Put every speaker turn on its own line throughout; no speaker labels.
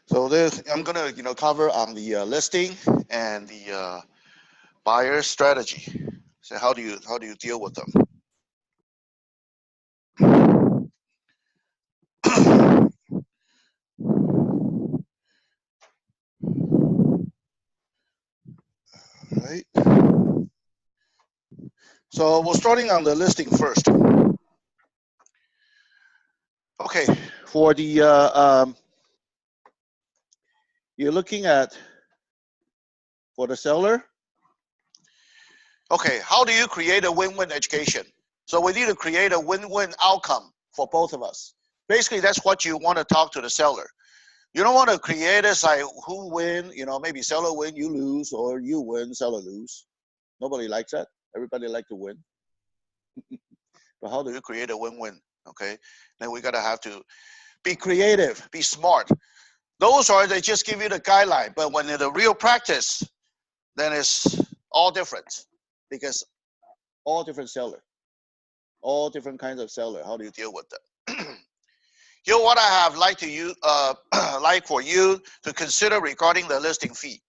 So this I'm gonna cover on the listing and the buyer strategy. So how do you deal with them? Right. So we're starting on the listing first. Okay. For the you're looking at for the seller. Okay. How do you create a win-win education? So we need to create a win-win outcome for both of us. Basically, that's what you want to talk to the seller. You don't want to create a like who win, maybe seller win, you lose, or you win, seller lose. Nobody likes that. Everybody like to win. But how do you create a win-win? Okay. Then we gotta have to be creative, be smart. Those are they just give you the guideline, but when in the real practice, then it's all different because all different seller, all different kinds of seller. How do you deal with them? Here, what I have like to you like for you to consider regarding the listing fee.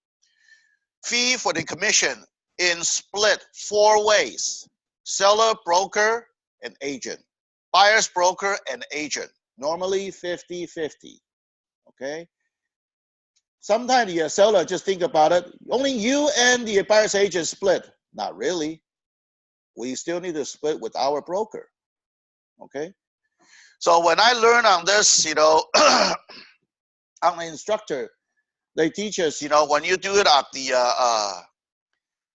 Fee for the commission in split 4 ways: seller, broker, and agent. Buyer's broker and agent. Normally 50-50. Okay. Sometimes the seller just think about it. Only you and the buyer's agent split. Not really. We still need to split with our broker. Okay. So when I learn on this, I'm an instructor. They teach us, when you do it at the,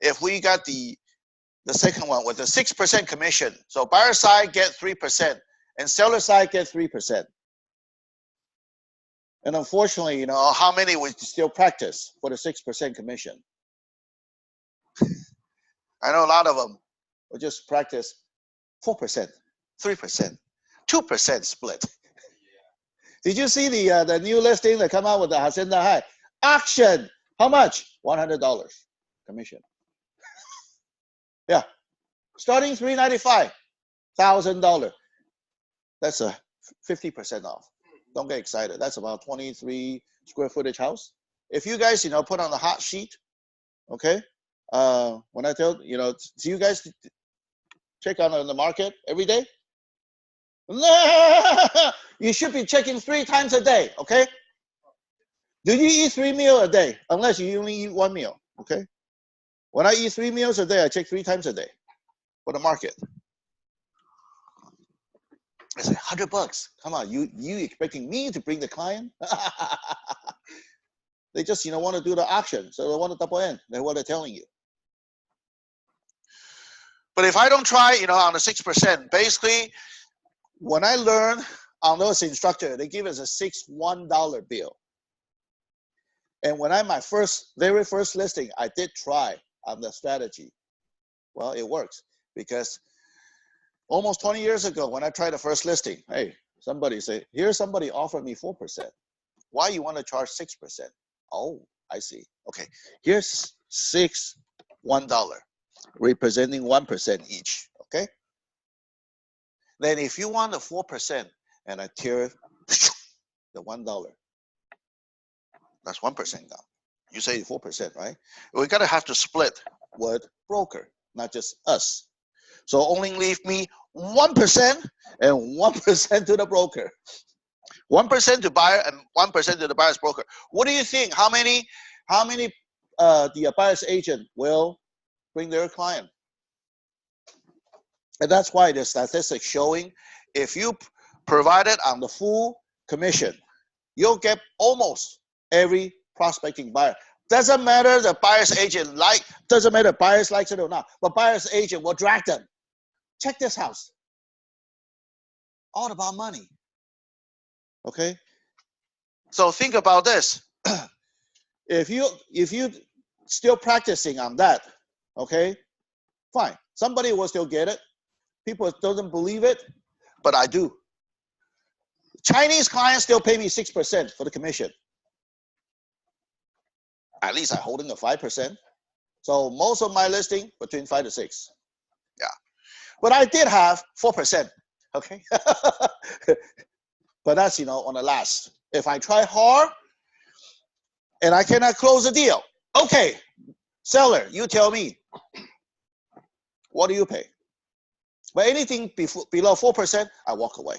if we got the second one with the 6% commission, so buyer side get 3% and seller side get 3%. And unfortunately, how many would still practice for the 6% commission? I know a lot of them will just practice 4%, 3%, 2% split. Did you see the new listing that come out with the Hacienda High? Auction. How much? $100 commission. Yeah. Starting $395, $1,000. That's a 50% off. Don't get excited. That's about 23 square footage house. If you guys, put on the hot sheet, okay? When I tell, do you guys check on the market every day? You should be checking 3 times a day, okay? Do you eat 3 meals a day? Unless you only eat 1 meal, okay? When I eat 3 meals a day, I check 3 times a day for the market. I say $100. Come on, you expecting me to bring the client? They just want to do the auction, so they want to double in. That's what they're telling you. But if I don't try, on the 6%, basically, when I learn on those instructor, they give us a $1 bill. And when my very first listing, I did try on the strategy. Well, it works because almost 20 years ago, when I tried the first listing, hey, somebody say, here's somebody offered me 4%. Why you want to charge 6%? Oh, I see. Okay, here's $1, representing 1% each. Okay. Then if you want the 4%, and I tear the $1, that's 1% down. You say 4%, right? We gotta have to split with broker, not just us. So only leave me 1% and 1% to the broker. 1% to buyer and 1% to the buyer's broker. What do you think? How many the buyer's agent will bring their client? And that's why the statistics showing if you provide it on the full commission, you'll get almost every prospecting buyer. Doesn't matter the buyer's agent doesn't matter buyers likes it or not, but buyer's agent will drag them. Check this house. All about money. Okay? So think about this. If you still practicing on that, okay, fine. Somebody will still get it. People doesn't believe it, but I do. Chinese clients still pay me 6% for the commission. At least I'm holding the 5%. So most of my listing between 5 to 6. Yeah. But I did have 4%. Okay. But that's on the last. If I try hard, and I cannot close the deal. Okay, seller, you tell me, what do you pay? But anything below 4%, I walk away.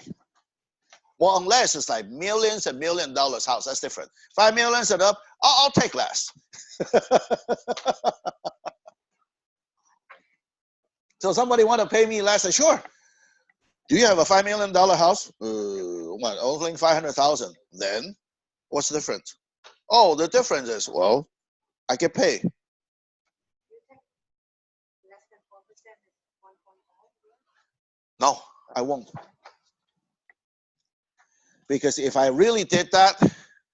Well, unless it's like millions and $1 million house, that's different. 5 million and up, I'll take less. So somebody want to pay me less? Sure. Do you have a $5 million house? What? Only 500,000. Then, what's the difference? Oh, the difference is, well, I get paid. No, I won't. Because if I really did that,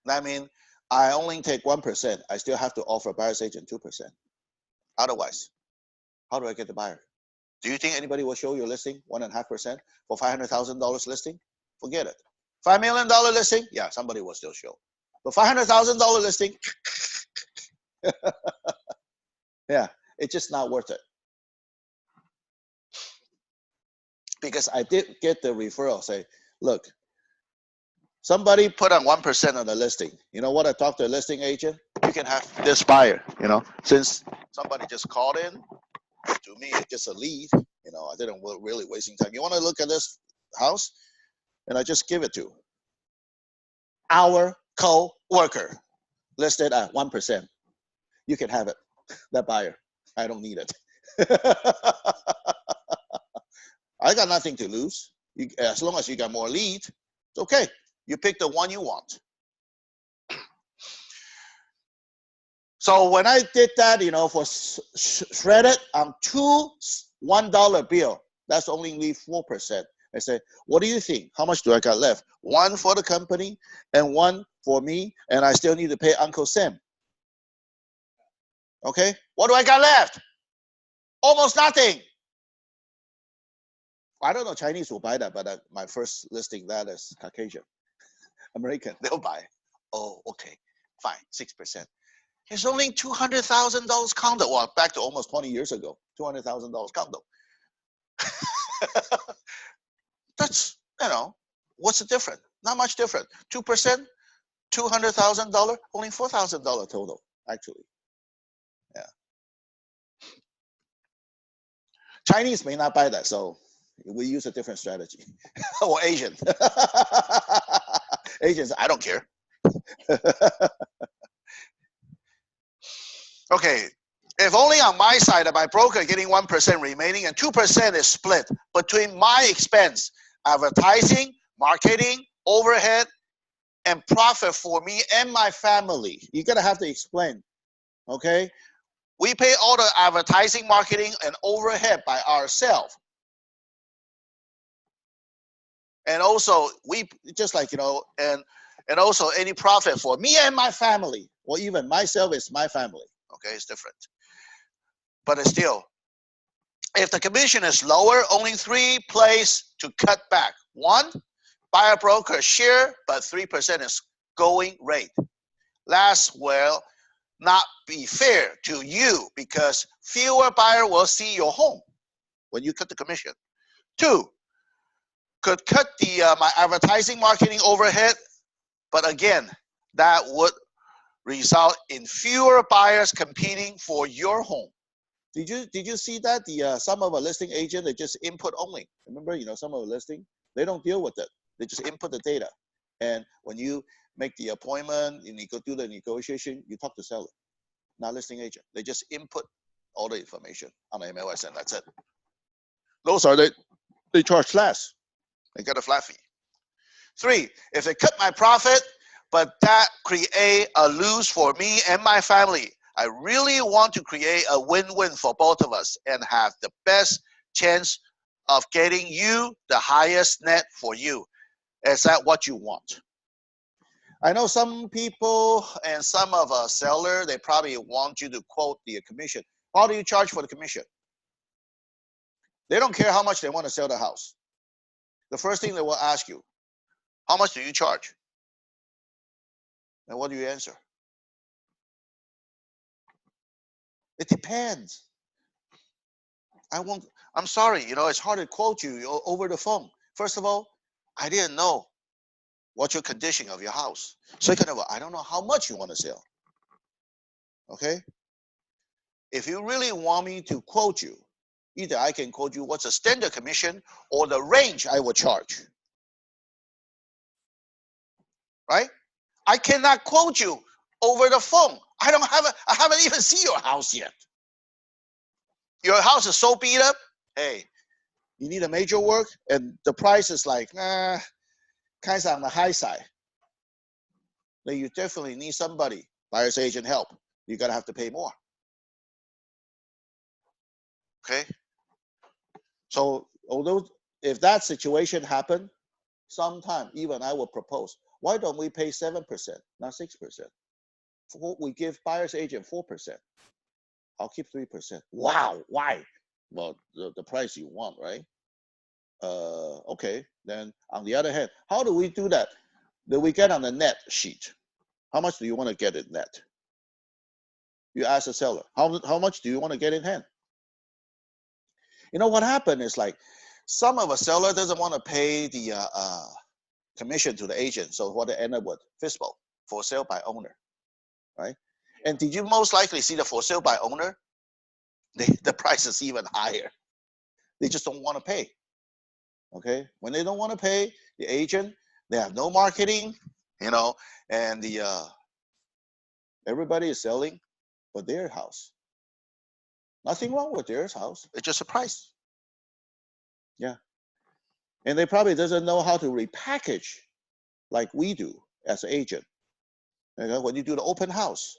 that means I only take 1%. I still have to offer buyer's agent 2%. Otherwise, how do I get the buyer? Do you think anybody will show your listing 1.5% for $500,000 listing? Forget it. $5 million listing? Yeah, somebody will still show. But $500,000 listing? Yeah, it's just not worth it. Because I did get the referral say, look, somebody put on 1% on the listing. You know what? I talked to a listing agent. You can have this buyer, since somebody just called in, to me, it's just a lead. I didn't really wasting time. You want to look at this house? And I just give it to our co-worker listed at 1%. You can have it, that buyer. I don't need it. I got nothing to lose. As long as you got more lead, it's okay. You pick the one you want. So when I did that, for shredded, two $1 bill, that's only 4%. I said, what do you think? How much do I got left? One for the company and one for me, and I still need to pay Uncle Sam. Okay, what do I got left? Almost nothing. I don't know, Chinese will buy that, but my first listing, that is Caucasian. American, they'll buy. Oh, okay, fine, 6%. It's only $200,000 condo. Well, back to almost 20 years ago, $200,000 condo. That's, what's the difference? Not much different. 2%, $200,000, only $4,000 total, actually. Yeah. Chinese may not buy that, so we use a different strategy. Or Asian. Asians, I don't care. Okay, if only on my side of my broker getting 1% remaining and 2% is split between my expense, advertising, marketing, overhead, and profit for me and my family. You're gonna have to explain, okay? We pay all the advertising, marketing, and overhead by ourselves. And also, we just like, and also any profit for me and my family, or even myself is my family. Okay, it's different. But it's still, if the commission is lower, only 3 places to cut back. 1, buyer broker share, but 3% is going rate. Last will not be fair to you because fewer buyer will see your home when you cut the commission. 2, could cut the my advertising marketing overhead, but again, that would result in fewer buyers competing for your home. Did you see that some of a listing agent, they just input only? Remember, some of the listing, they don't deal with it. They just input the data, and when you make the appointment and you go do the negotiation, you talk to seller, not listing agent. They just input all the information on the MLS, and that's it. Those are they charge less. They get a flat fee. 3, if they cut my profit, but that create a lose for me and my family. I really want to create a win-win for both of us and have the best chance of getting you the highest net for you. Is that what you want? I know some people and some of a seller, they probably want you to quote the commission. How do you charge for the commission? They don't care how much they want to sell the house. The first thing they will ask you, how much do you charge? And what do you answer? It depends. I'm sorry, it's hard to quote you over the phone. First of all, I didn't know what your condition of your house. Second of all, I don't know how much you want to sell. Okay? If you really want me to quote you, either I can quote you what's the standard commission or the range I will charge. Right? I cannot quote you over the phone. I haven't even seen your house yet. Your house is so beat up. Hey, you need a major work, and the price is like, kind of on the high side. Then you definitely need somebody, buyer's agent help. You're gonna have to pay more. Okay. So although if that situation happened, sometime even I will propose, why don't we pay 7%, not 6%? We give buyer's agent 4%. I'll keep 3%. Wow, why? Well, the price you want, right? Okay. Then on the other hand, how do we do that? Do we get on the net sheet? How much do you want to get in net? You ask the seller, how much do you want to get in hand? You know what happened is like some of a seller doesn't want to pay the commission to the agent, so what they end up with FSBO, for sale by owner, right? And did you most likely see the for sale by owner? The price is even higher. They just don't want to pay. Okay, when they don't want to pay the agent, they have no marketing, you know, and the everybody is selling for their house. Nothing wrong with their house. It's just a price. Yeah, and they probably doesn't know how to repackage like we do as an agent. Okay? When you do the open house,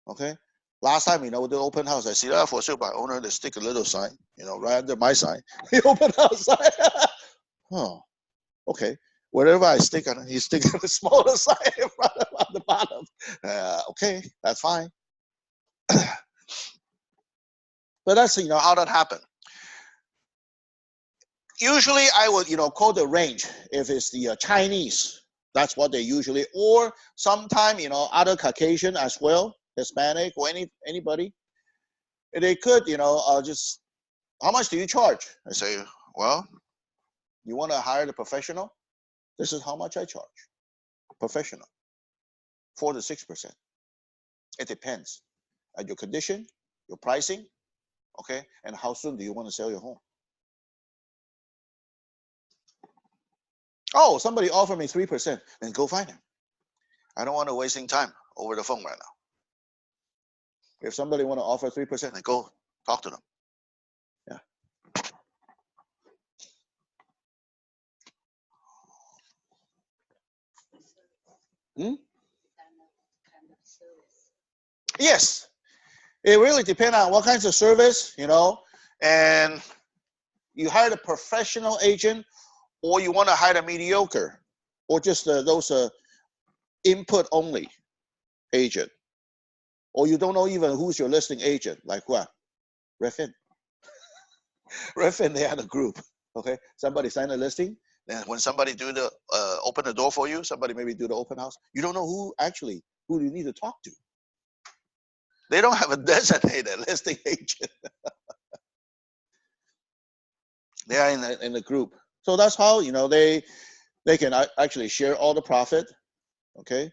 okay. Last time, with the open house, I see that for sale by owner. They stick a little sign, right under my sign, the open house sign. Oh, okay. Wherever I stick on it, you stick on the smaller sign in front of on the bottom. Okay, that's fine. But that's how that happened. Usually, I would quote the range if it's the Chinese. That's what they usually, or sometime other Caucasian as well, Hispanic or anybody. They could just, how much do you charge? I say, well, you want to hire the professional? This is how much I charge. Professional, 4 to 6%. It depends on your condition, your pricing, okay, and how soon do you want to sell your home. Oh, somebody offered me 3%, then go find him. I don't want to wasting time over the phone right now. If somebody want to offer 3%, then go talk to them. Yeah. Yes, it really depends on what kinds of service, and you hire a professional agent, or you want to hire a mediocre, or just those input only agent, or you don't know even who's your listing agent, like what? Redfin. Redfin, they had a group. Okay, somebody sign a listing, then when somebody do the open the door for you, somebody maybe do the open house, you don't know who you need to talk to. They don't have a designated listing agent. They are in the group, so that's how they can actually share all the profit. Okay,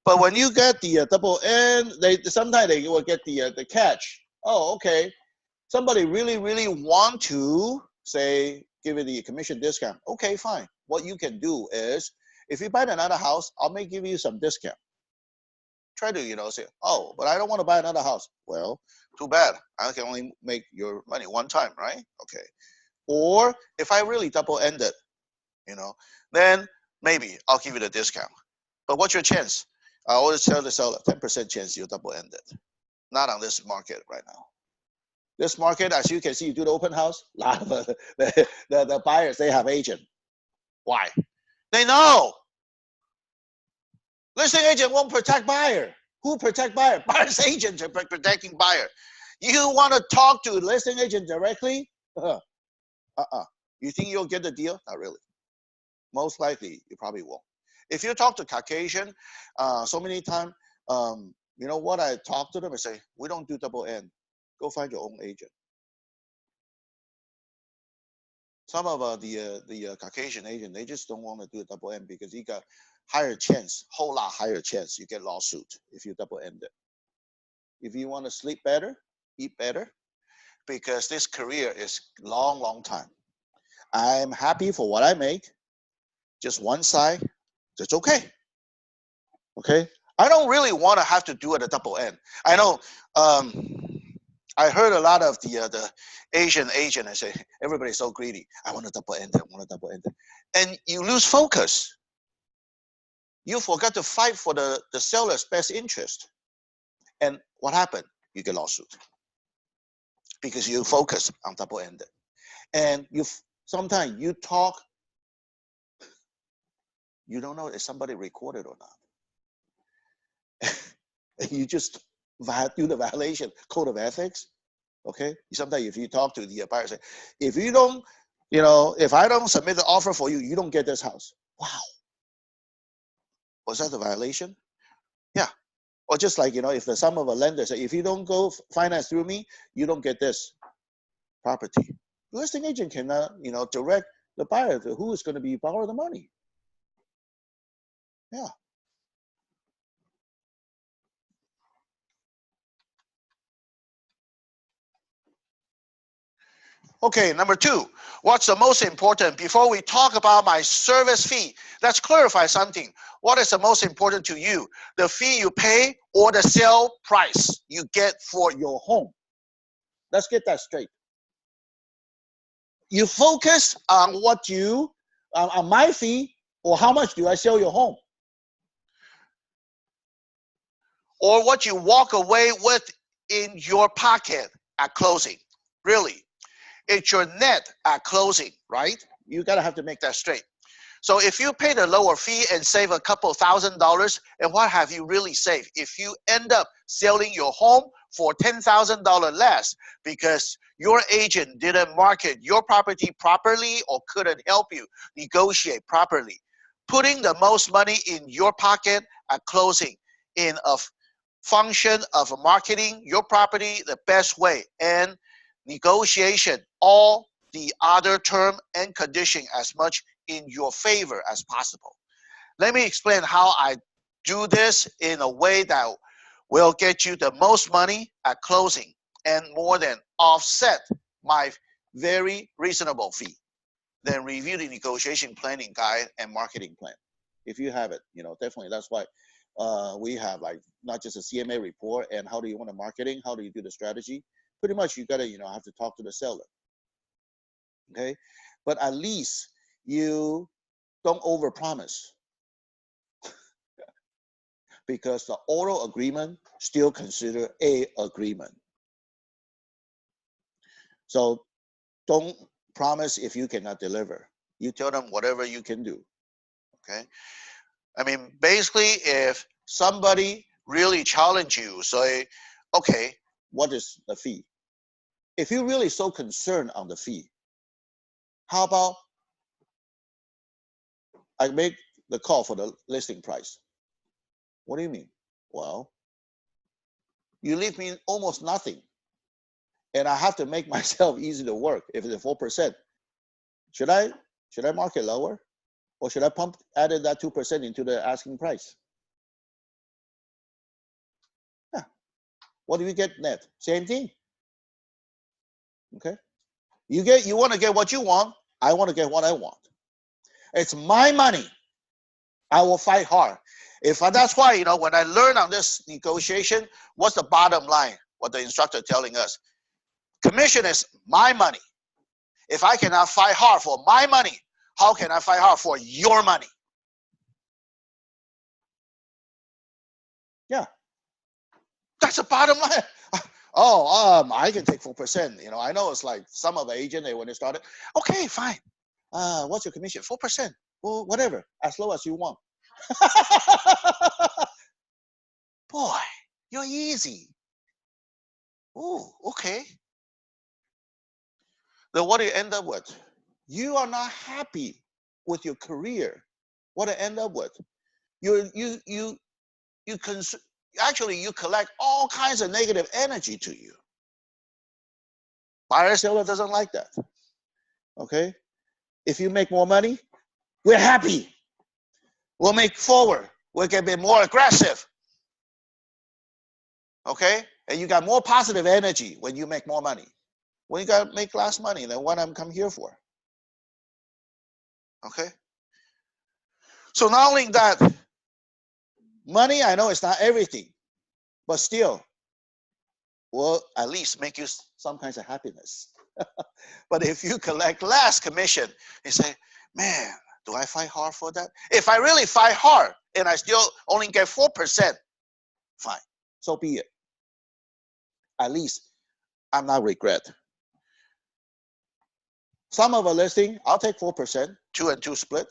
but when you get the double N, sometimes they will get the catch. Oh, okay, somebody really want to say give it the commission discount. Okay, fine. What you can do is, if you buy another house, I may give you some discount. Try to say, oh, but I don't want to buy another house. Well, too bad. I can only make your money one time, right? Okay. Or if I really double-ended, then maybe I'll give you the discount. But what's your chance? I always tell the seller, 10% chance you're double-ended. Not on this market right now. This market, as you can see, you do the open house, a lot of the buyers, they have agent. Why? They know. Listing agent won't protect buyer. Who protect buyer? Buyer's agent are protecting buyer. You want to talk to listing agent directly? You think you'll get the deal? Not really. Most likely, you probably won't. If you talk to Caucasian, so many times, you know what? I talk to them and say, we don't do double N. Go find your own agent. Some of the Caucasian agent, they just don't want to do a double N because you got higher chance, whole lot higher chance you get lawsuit if you double end it. If you want to sleep better, eat better, because this career is long, long time. I'm happy for what I make. Just one side, that's okay. Okay? I don't really want to have to do it a double end. I know I heard a lot of the Asian agent. I say, everybody's so greedy. I want a double end. I want a double end. And you lose focus. You forgot to fight for the seller's best interest. And what happened? You get lawsuit. Because you focus on double-ended. And sometimes you talk, you don't know if somebody recorded or not. You just do the violation, code of ethics. Okay? Sometimes if you talk to the buyer, say, if you don't, if I don't submit the offer for you, you don't get this house. Wow. Was that a violation? Yeah. Or just like, if some of a lender say, if you don't go finance through me, you don't get this property. The listing agent cannot, direct the buyer to who is going to be borrow the money. Yeah. Okay, number 2, what's the most important? Before we talk about my service fee, let's clarify something. What is the most important to you? The fee you pay or the sale price you get for your home? Let's get that straight. You focus on what on my fee, or how much do I sell your home? Or what you walk away with in your pocket at closing. Really, it's your net at closing, right? You gotta have to make that straight. So if you pay the lower fee and save a couple $1,000, and what have you really saved? If you end up selling your home for $10,000 less because your agent didn't market your property properly or couldn't help you negotiate properly, putting the most money in your pocket at closing in a function of marketing your property the best way and negotiation all the other term and condition as much in your favor as possible. Let me explain how I do this in a way that will get you the most money at closing and more than offset my very reasonable fee. Then review the negotiation planning guide and marketing plan. If you have it, definitely. That's why we have like not just a CMA report and how do you want to marketing, how do you do the strategy. Pretty much you gotta have to talk to the seller. Okay, but at least you don't overpromise, because the oral agreement still considered a agreement. So don't promise if you cannot deliver. You tell them whatever you can do. Okay, I mean, basically, if somebody really challenge you, say, okay, what is the fee? If you're really so concerned on the fee, how about I make the call for the listing price? What do you mean? Well, you leave me almost nothing, and I have to make myself easy to work. If it's 4%, should I market lower, or should I added that 2% into the asking price? Yeah. What do you get net? Same thing. Okay. You want to get what you want. I want to get what I want. It's my money. I will fight hard. That's why, when I learn on this negotiation, what's the bottom line? What the instructor telling us? Commission is my money. If I cannot fight hard for my money, how can I fight hard for your money? Yeah. That's the bottom line. I can take 4%. I know it's like some of the agent, when they started, okay, fine. What's your commission? 4%. Well, whatever, as low as you want. Boy, you're easy. Oh, okay. Then what do you end up with? You are not happy with your career. What do you end up with? Actually, you collect all kinds of negative energy to you. Buyer seller doesn't like that. Okay? If you make more money, we're happy. We'll make forward. We can be more aggressive. Okay? And you got more positive energy when you make more money. When you got to make less money than what I'm come here for. Okay? So not only that, money, I know it's not everything, but still, will at least make you some kinds of happiness. But if you collect less commission, you say, man, do I fight hard for that? If I really fight hard and I still only get 4%, fine, so be it. At least I'm not regret. Some of a listing, I'll take 4%, 2 and 2 split,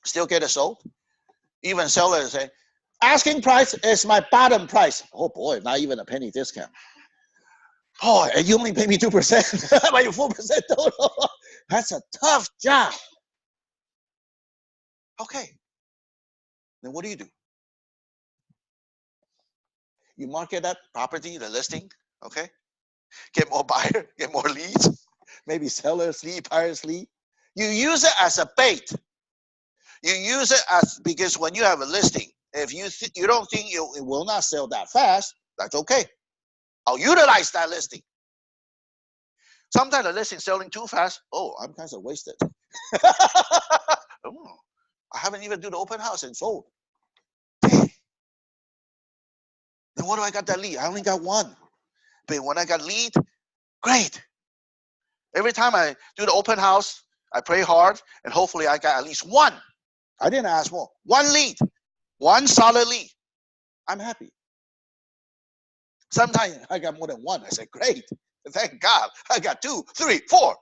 still get it sold. Even sellers say, asking price is my bottom price. Oh boy, not even a penny discount. Oh, and you only pay me 2%, but you 4% total. That's a tough job. Okay. Then what do? You market that property, the listing, okay? Get more buyer, get more leads, maybe sellers lead, buyers lead. You use it as a bait. You use it as, because when you have a listing, if you don't think it will not sell that fast, that's okay. I'll utilize that listing. Sometimes the listing selling too fast. Oh, I'm kind of wasted. Oh, I haven't even do the open house and sold. Dang. Then what do I got that lead? I only got one. But when I got lead, great. Every time I do the open house, I pray hard, and hopefully I got at least one. I didn't ask more. One lead, one solid lead. I'm happy. Sometimes I got more than one. I said, great. Thank God. I got 2, 3, 4.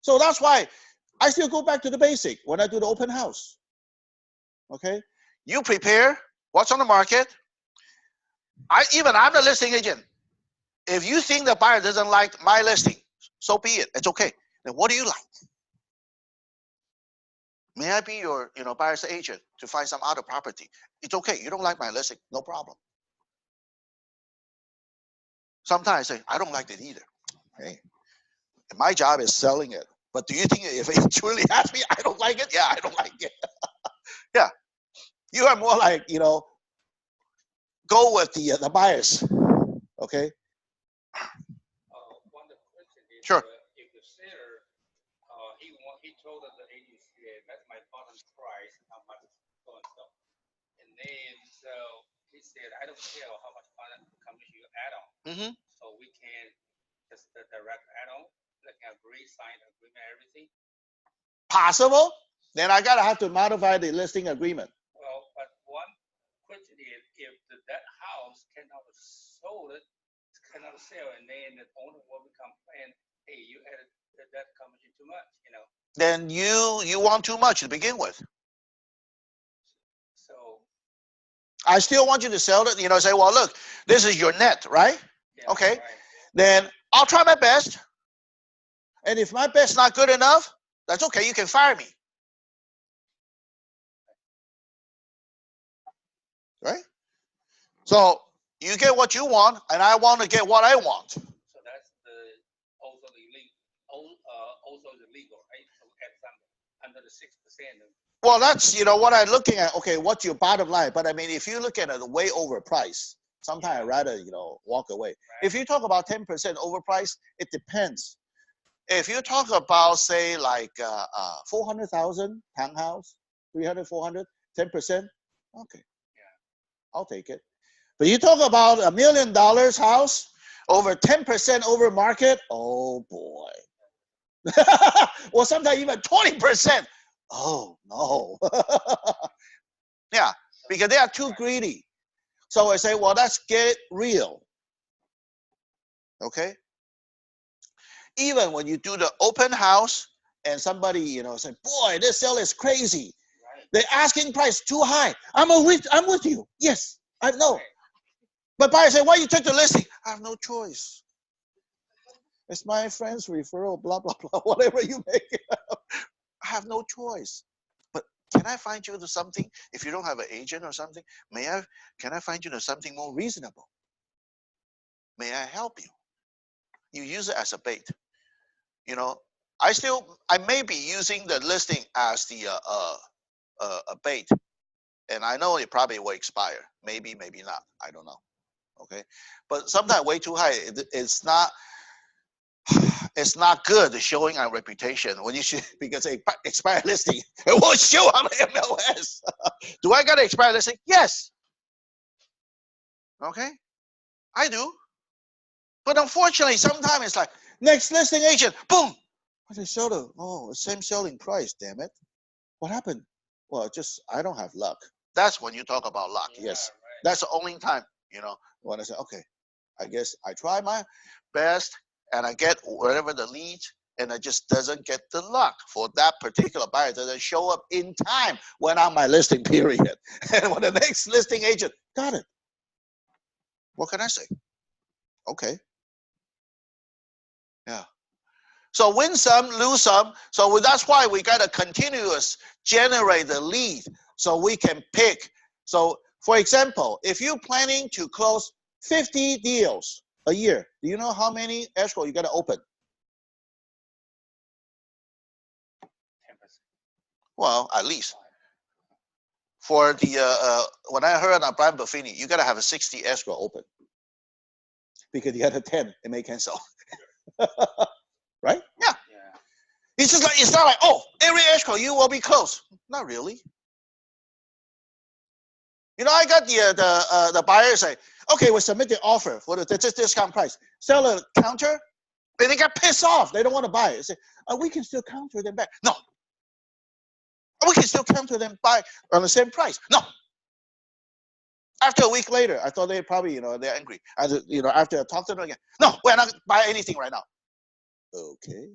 So that's why I still go back to the basic when I do the open house. Okay? You prepare what's on the market. I'm the listing agent. If you think the buyer doesn't like my listing, so be it. It's okay. Then what do you like? May I be your buyer's agent to find some other property? It's okay. You don't like my listing, no problem. Sometimes I say, I don't like it either. Hey, my job is selling it. But do you think if it truly has me, I don't like it? Yeah, I don't like it. Yeah. You are more like, go with the buyers. Okay?
One of the question is,
sure.
If the seller, he told the agency, that's my bottom price, how much so and so. And then, so he said, I don't care how much commission you add on.
Mm-hmm.
So we can just direct add on, like agree, sign agreement, everything.
Possible. Then I gotta have to modify the listing agreement.
Well, but one question is, if that house cannot sold it, cannot sell, and then the owner will complain, hey, you added that commission too much,
Then you want too much to begin with.
So
I still want you to sell it. Say, well, look, this is your net, right?
yeah,
Okay.
right.
Then I'll try my best. And if my best not good enough, that's okay. You can fire me. Right? So you get what you want, and I want to get what I want.
So that's also the legal, right? So at under the 6%.
Well, that's what I'm looking at. Okay, what's your bottom line? But I mean, if you look at it way overpriced, sometimes I'd rather walk away. Right. If you talk about 10% overpriced, it depends. If you talk about say like 400,000 townhouse, 300, 400, 10%, okay, yeah, I'll take it. But you talk about $1 million house over 10% over market, oh boy. Well, sometimes even 20%. Oh no. Yeah, because they are too greedy. So I say, well, let's get it real. Okay. Even when you do the open house and somebody say, boy, this sale is crazy. Right. The asking price too high. I'm with you. Yes, I know. Right. But buyer say, why you took the listing? I have no choice. It's my friend's referral, blah, blah, blah, whatever you make it up. I have no choice. But can I find you something? If you don't have an agent or something, can I find you something more reasonable? May I help you? You use it as a bait. I may be using the listing as the a bait. And I know it probably will expire. Maybe, maybe not. I don't know. Okay, but sometimes way too high. It's not. It's not good showing our reputation when you should, because a expired listing it won't show on the MLS. Do I got an expired listing? Yes. Okay, I do. But unfortunately, sometimes it's like next listing agent, boom. But they show the same selling price. Damn it! What happened? Well, just I don't have luck. That's when you talk about luck.
Yeah,
Yes,
right.
that's the only time when I say, okay, I guess I try my best and I get whatever the lead, and I just doesn't get the luck for that particular buyer. Doesn't show up in time when on my listing period, and when the next listing agent got it. What can I say? Okay, yeah. So win some, lose some. So that's why we got to continuous generate the lead so we can pick. So for example, if you're planning to close 50 deals a year, do you know how many escrow you got to open?
10%.
Well, at least. For the when I heard on Brian Buffini, you got to have a 60 escrow open because you had a 10, it may cancel. Right? Yeah.
Yeah.
It's just like, it's not like, oh, every escrow you will be closed. Not really. I got the buyer say, okay, we submit the offer for the discount price. Seller counter, and they got pissed off. They don't want to buy it. They say, we can still counter them back. No. We can still counter them back on the same price. No. After a week later, I thought they probably, they're angry. After I talked to them again, no, we're not buying anything right now. Okay.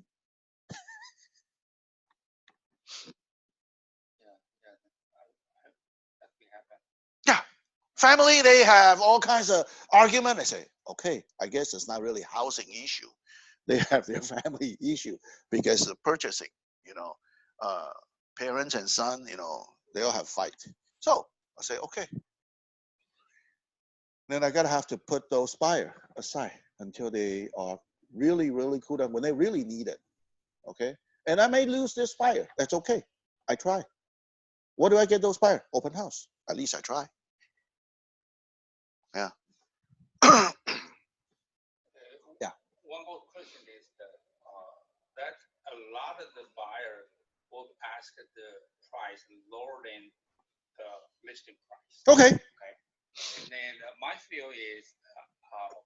Yeah. Family, they have all kinds of argument. They say, okay, I guess it's not really housing issue. They have their family issue because of purchasing, parents and son, they all have fight. So I say, okay. Then I gotta have to put those buyer aside until they are really, really cool down when they really need it. Okay. And I may lose this buyer. That's okay. I try. What do I get those buyer? Open house. At least I try. Yeah. Yeah.
One more question is that a lot of the buyer will ask the price lower than the listing price.
Okay.
Okay. And then my feel is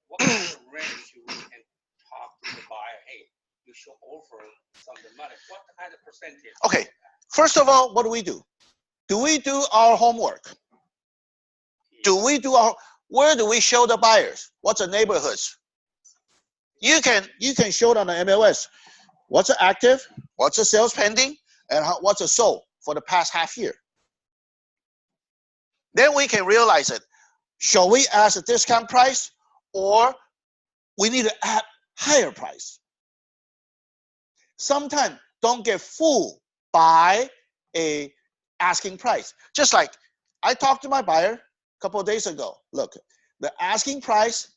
what kind of range we can talk to the buyer? Hey, you should offer some of the money. What kind of percentage?
Okay. First of all, what do we do? Do we do our homework? Do we do where do we show the buyers? What's the neighborhoods? You can show it on the MLS. What's the active? What's the sales pending? And what's the sold for the past half year? Then we can realize it. Shall we ask a discount price, or we need to add higher price? Sometimes don't get fooled by a asking price. Just like I talked to my buyer a couple of days ago. Look, the asking price,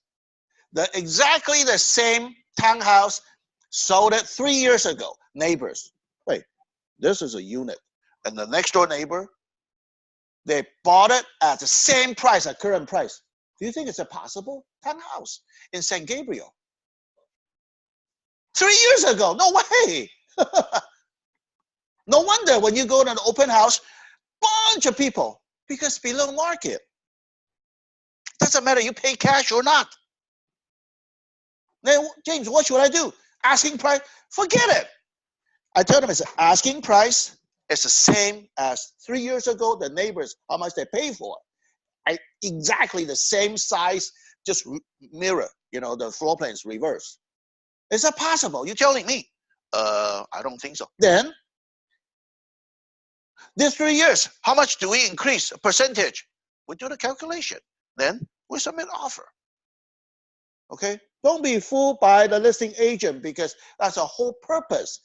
exactly the same townhouse sold it 3 years ago. Neighbors, wait, this is a unit, and the next door neighbor, they bought it at the same price, at current price. Do you think it's a possible townhouse in San Gabriel? 3 years ago, no way. No wonder when you go to an open house, bunch of people, because below market. Doesn't matter you pay cash or not. Then, James, what should I do? Asking price? Forget it. I tell them it's asking price. It's the same as 3 years ago, the neighbors, how much they pay for it. Exactly the same size, just mirror, the floor plan is reversed. Is that possible? You're telling me? I don't think so. Then, this 3 years, how much do we increase a percentage? We do the calculation. Then we submit offer. Okay? Don't be fooled by the listing agent, because that's a whole purpose.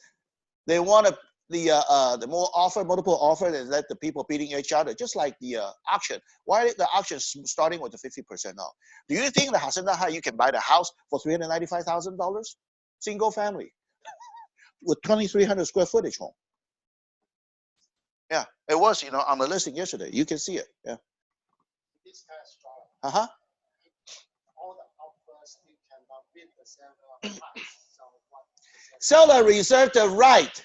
They want the more offer, multiple offer, and let the people beating each other, just like the auction. Why is the auction starting with the 50% off? Do you think the Hacienda High you can buy the house for $395,000? Single family with 2,300 square footage home. Yeah, it was, on the listing yesterday. You can see it. Yeah.
This kind of strong.
Uh-huh. Seller reserve the right.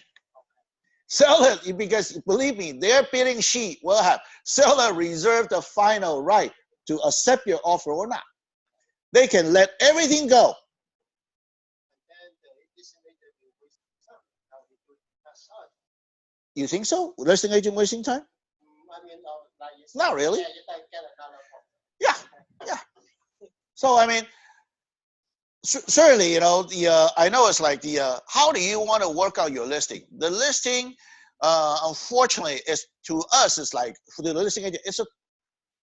Seller, because believe me, their bidding sheet will have seller reserve the final right to accept your offer or not. They can let everything go. You think so? Listing agent wasting time? Not really. Yeah, yeah. So I mean, certainly, you know, the I know it's like the how do you want to work out your listing? The listing, unfortunately, is to us. It's like for the listing agent,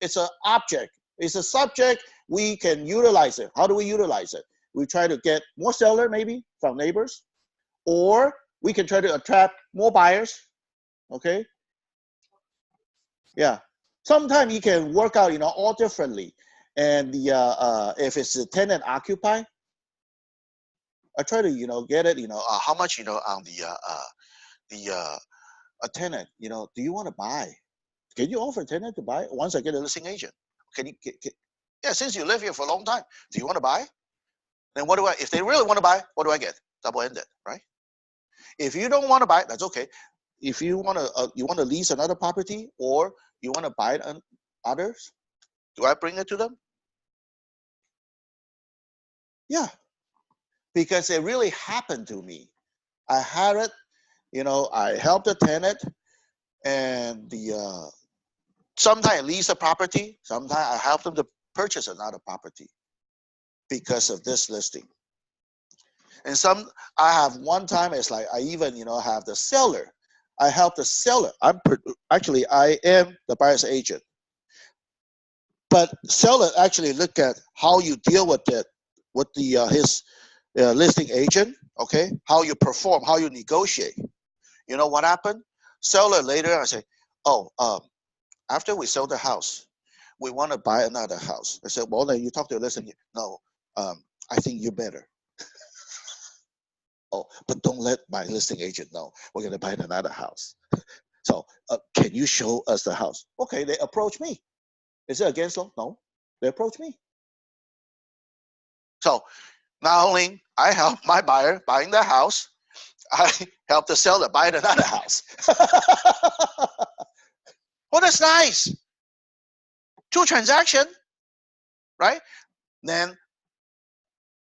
it's an object. It's a subject. We can utilize it. How do we utilize it? We try to get more seller maybe from neighbors, or we can try to attract more buyers. Okay. Yeah. Sometimes you can work out, you know, all differently. And the if it's a tenant occupied, I try to, you know, get it, you know, how much, you know, on a tenant, you know, do you want to buy? Can you offer a tenant to buy once I get a listing agent? Can you yeah, since you live here for a long time, do you want to buy? Then what do I, if they really want to buy, what do I get? Double-ended, right? If you don't want to buy, that's okay. If you want to lease another property or you want to buy it on others, do I bring it to them? Yeah, because it really happened to me. I had it, you know, I helped the tenant and the sometimes I lease a property, sometimes I help them to purchase another property because of this listing. And some, I have one time, it's like I even, you know, have the seller. I help the seller. Actually, I am the buyer's agent. But seller actually look at how you deal with it, with the his listing agent, okay? How you perform, how you negotiate. You know what happened? Seller later, I say, oh, after we sell the house, we want to buy another house. I said, well, then you talk to the listing. No, I think you better. Oh, but don't let my listing agent know we're going to buy another house. So can you show us the house? Okay, they approach me. Is it against law? No, they approach me. So not only I help my buyer buying the house, I help the seller buy another house. Well, that's nice. 2 transactions, right? Then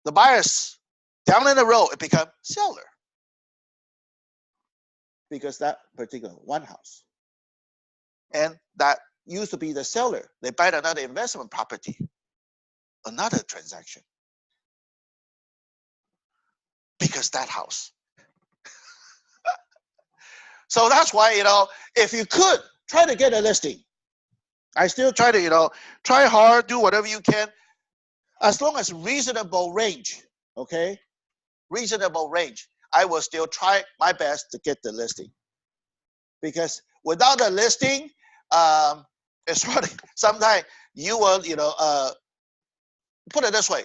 the buyers down in the road, it become seller. Because that particular one house. And that used to be the seller. They buy another investment property, another transaction. Because that house. So that's why, you know, if you could try to get a listing, I still try to, you know, try hard, do whatever you can, as long as reasonable range, okay? Reasonable range. I will still try my best to get the listing. Because without a listing, it's funny. Sometimes you will, you know, put it this way.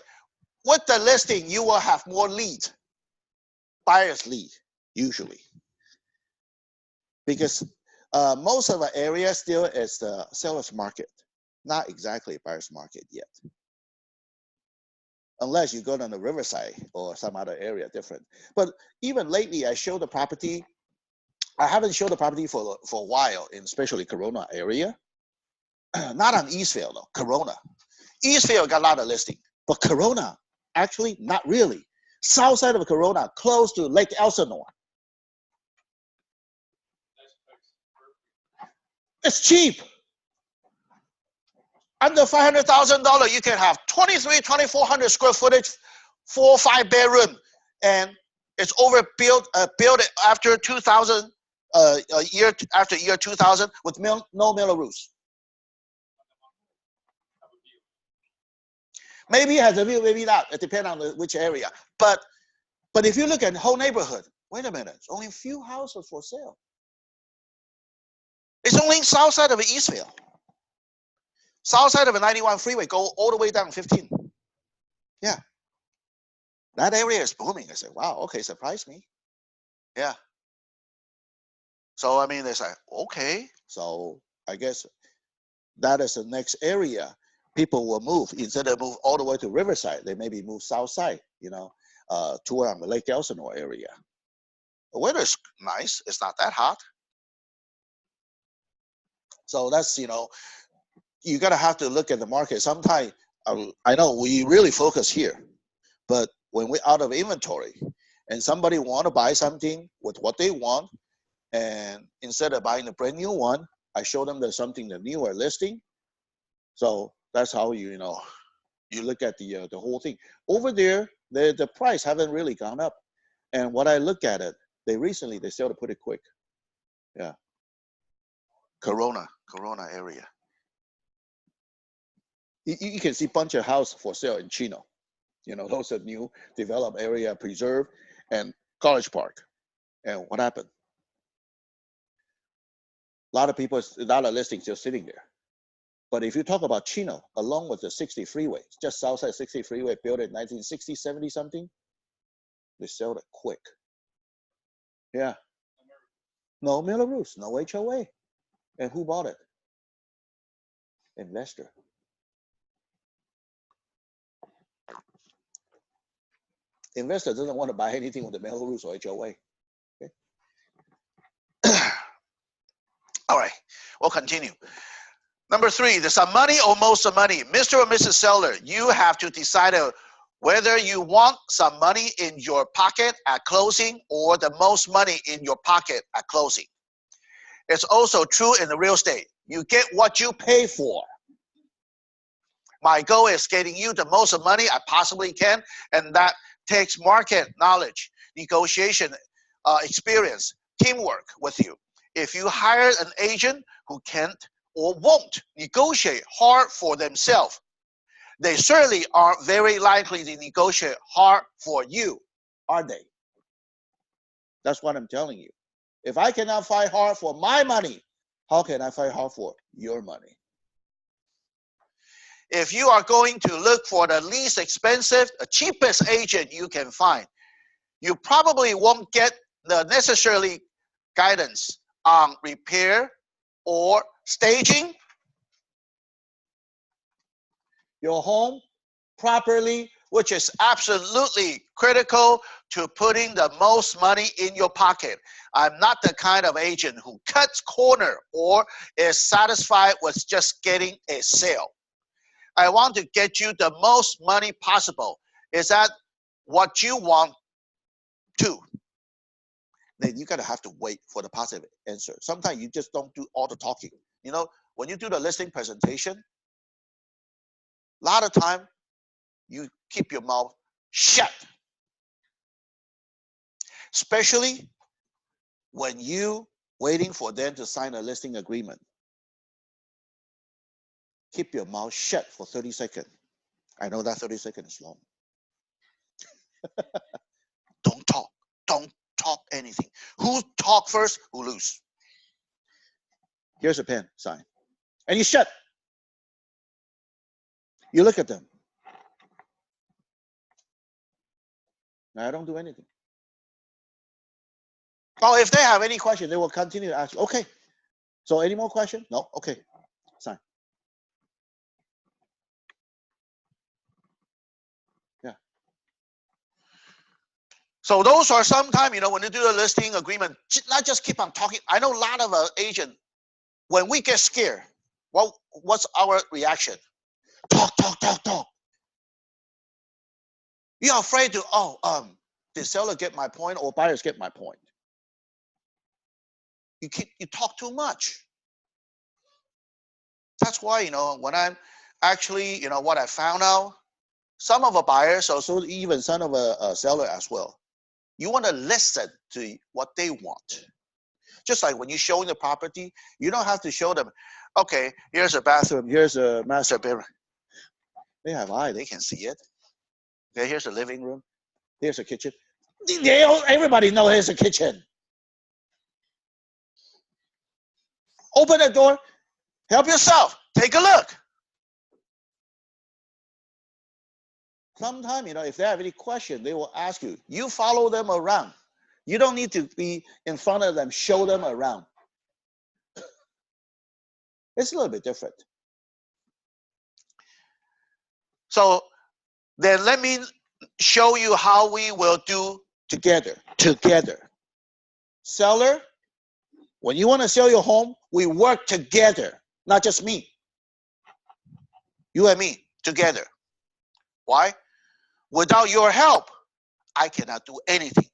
With the listing, you will have more leads, buyer's lead, usually. Because most of the area still is the seller's market, not exactly buyer's market yet. Unless you go down the Riverside or some other area different. But even lately, I show the property. I haven't showed the property for a while, in especially Corona area. Not on Eastvale though, Corona. Eastvale got a lot of listing, but Corona, actually not really. South side of Corona, close to Lake Elsinore. It's cheap. Under $500,000, you can have 2,400 square footage, 4 or 5 bedroom, and it's overbuilt, built after 2000, a year after year 2000 with no metal roofs. Maybe it has a view, maybe not. It depends on which area. But if you look at the whole neighborhood, wait a minute, it's only a few houses for sale. It's only south side of Eastvale. South side of the 91 freeway, go all the way down 15. Yeah. That area is booming. I said, wow, okay, surprised me. Yeah. So, I mean, it's like, okay. So, I guess that is the next area people will move. Instead of move all the way to Riverside, they maybe move south side, you know, toward the Lake Elsinore area. The weather's nice. It's not that hot. So that's, you know, you gotta have to look at the market. Sometimes I know we really focus here, but when we're out of inventory and somebody want to buy something with what they want, and instead of buying a brand new one, I show them there's something the newer listing. So that's how you know you look at the whole thing. Over there, the price haven't really gone up, and when I look at it, they sell it pretty quick. Yeah, Corona area. You can see bunch of house for sale in Chino. You know, those are new developed area, preserve, and College Park. And what happened? A lot of listings just sitting there. But if you talk about Chino, along with the 60 freeway, just southside 60 freeway, built in 1960, 70 something, they sold it quick. Yeah. No Miller Roofs, no HOA. And who bought it? Investor. Investor doesn't want to buy anything with the Miller Roofs or HOA. Okay. All right, we'll continue. Number 3, there's some money or most of money. Mr. or Mrs. Seller, you have to decide whether you want some money in your pocket at closing or the most money in your pocket at closing. It's also true in the real estate. You get what you pay for. My goal is getting you the most money I possibly can, and that takes market knowledge, negotiation experience, teamwork with you. If you hire an agent who can't or won't negotiate hard for themselves, they certainly are very likely to negotiate hard for you, are they? That's what I'm telling you. If I cannot fight hard for my money, how can I fight hard for your money? If you are going to look for the least expensive, the cheapest agent you can find, you probably won't get the necessarily guidance on repair or staging your home properly, which is absolutely critical to putting the most money in your pocket. I'm not the kind of agent who cuts corner or is satisfied with just getting a sale. I want to get you the most money possible. Is that what you want to? Then you gotta have to wait for the positive answer. Sometimes you just don't do all the talking. You know, when you do the listing presentation, a lot of time you keep your mouth shut. Especially when you waiting for them to sign a listing agreement. Keep your mouth shut for 30 seconds. I know that 30 seconds is long. Don't talk. Don't talk anything. Who talk first, who lose. Here's a pen, sign. And you shut. You look at them. I don't do anything. Oh, if they have any question, they will continue to ask you. Okay. So any more question? No? Okay. Sign. Yeah. So those are sometimes, you know, when you do a listing agreement, not just keep on talking. I know a lot of agents, when we get scared, what's our reaction? Talk, talk, talk, talk. You're afraid to, did seller get my point or buyers get my point? You talk too much. That's why, you know, when I'm actually, you know, what I found out, some of the buyers, also even some of a seller as well, you want to listen to what they want. Just like when you're showing the property, you don't have to show them, okay, here's a bathroom, here's a master bedroom. They have eye, they can see it. Okay, here's a living room, here's a kitchen. Everybody knows here's a kitchen. Open the door, help yourself, take a look. Sometimes, you know, if they have any question, they will ask you. You follow them around. You don't need to be in front of them, show them around. It's a little bit different. So then let me show you how we will do together. Seller, when you want to sell your home, we work together, not just me. You and me together. Why? Without your help, I cannot do anything.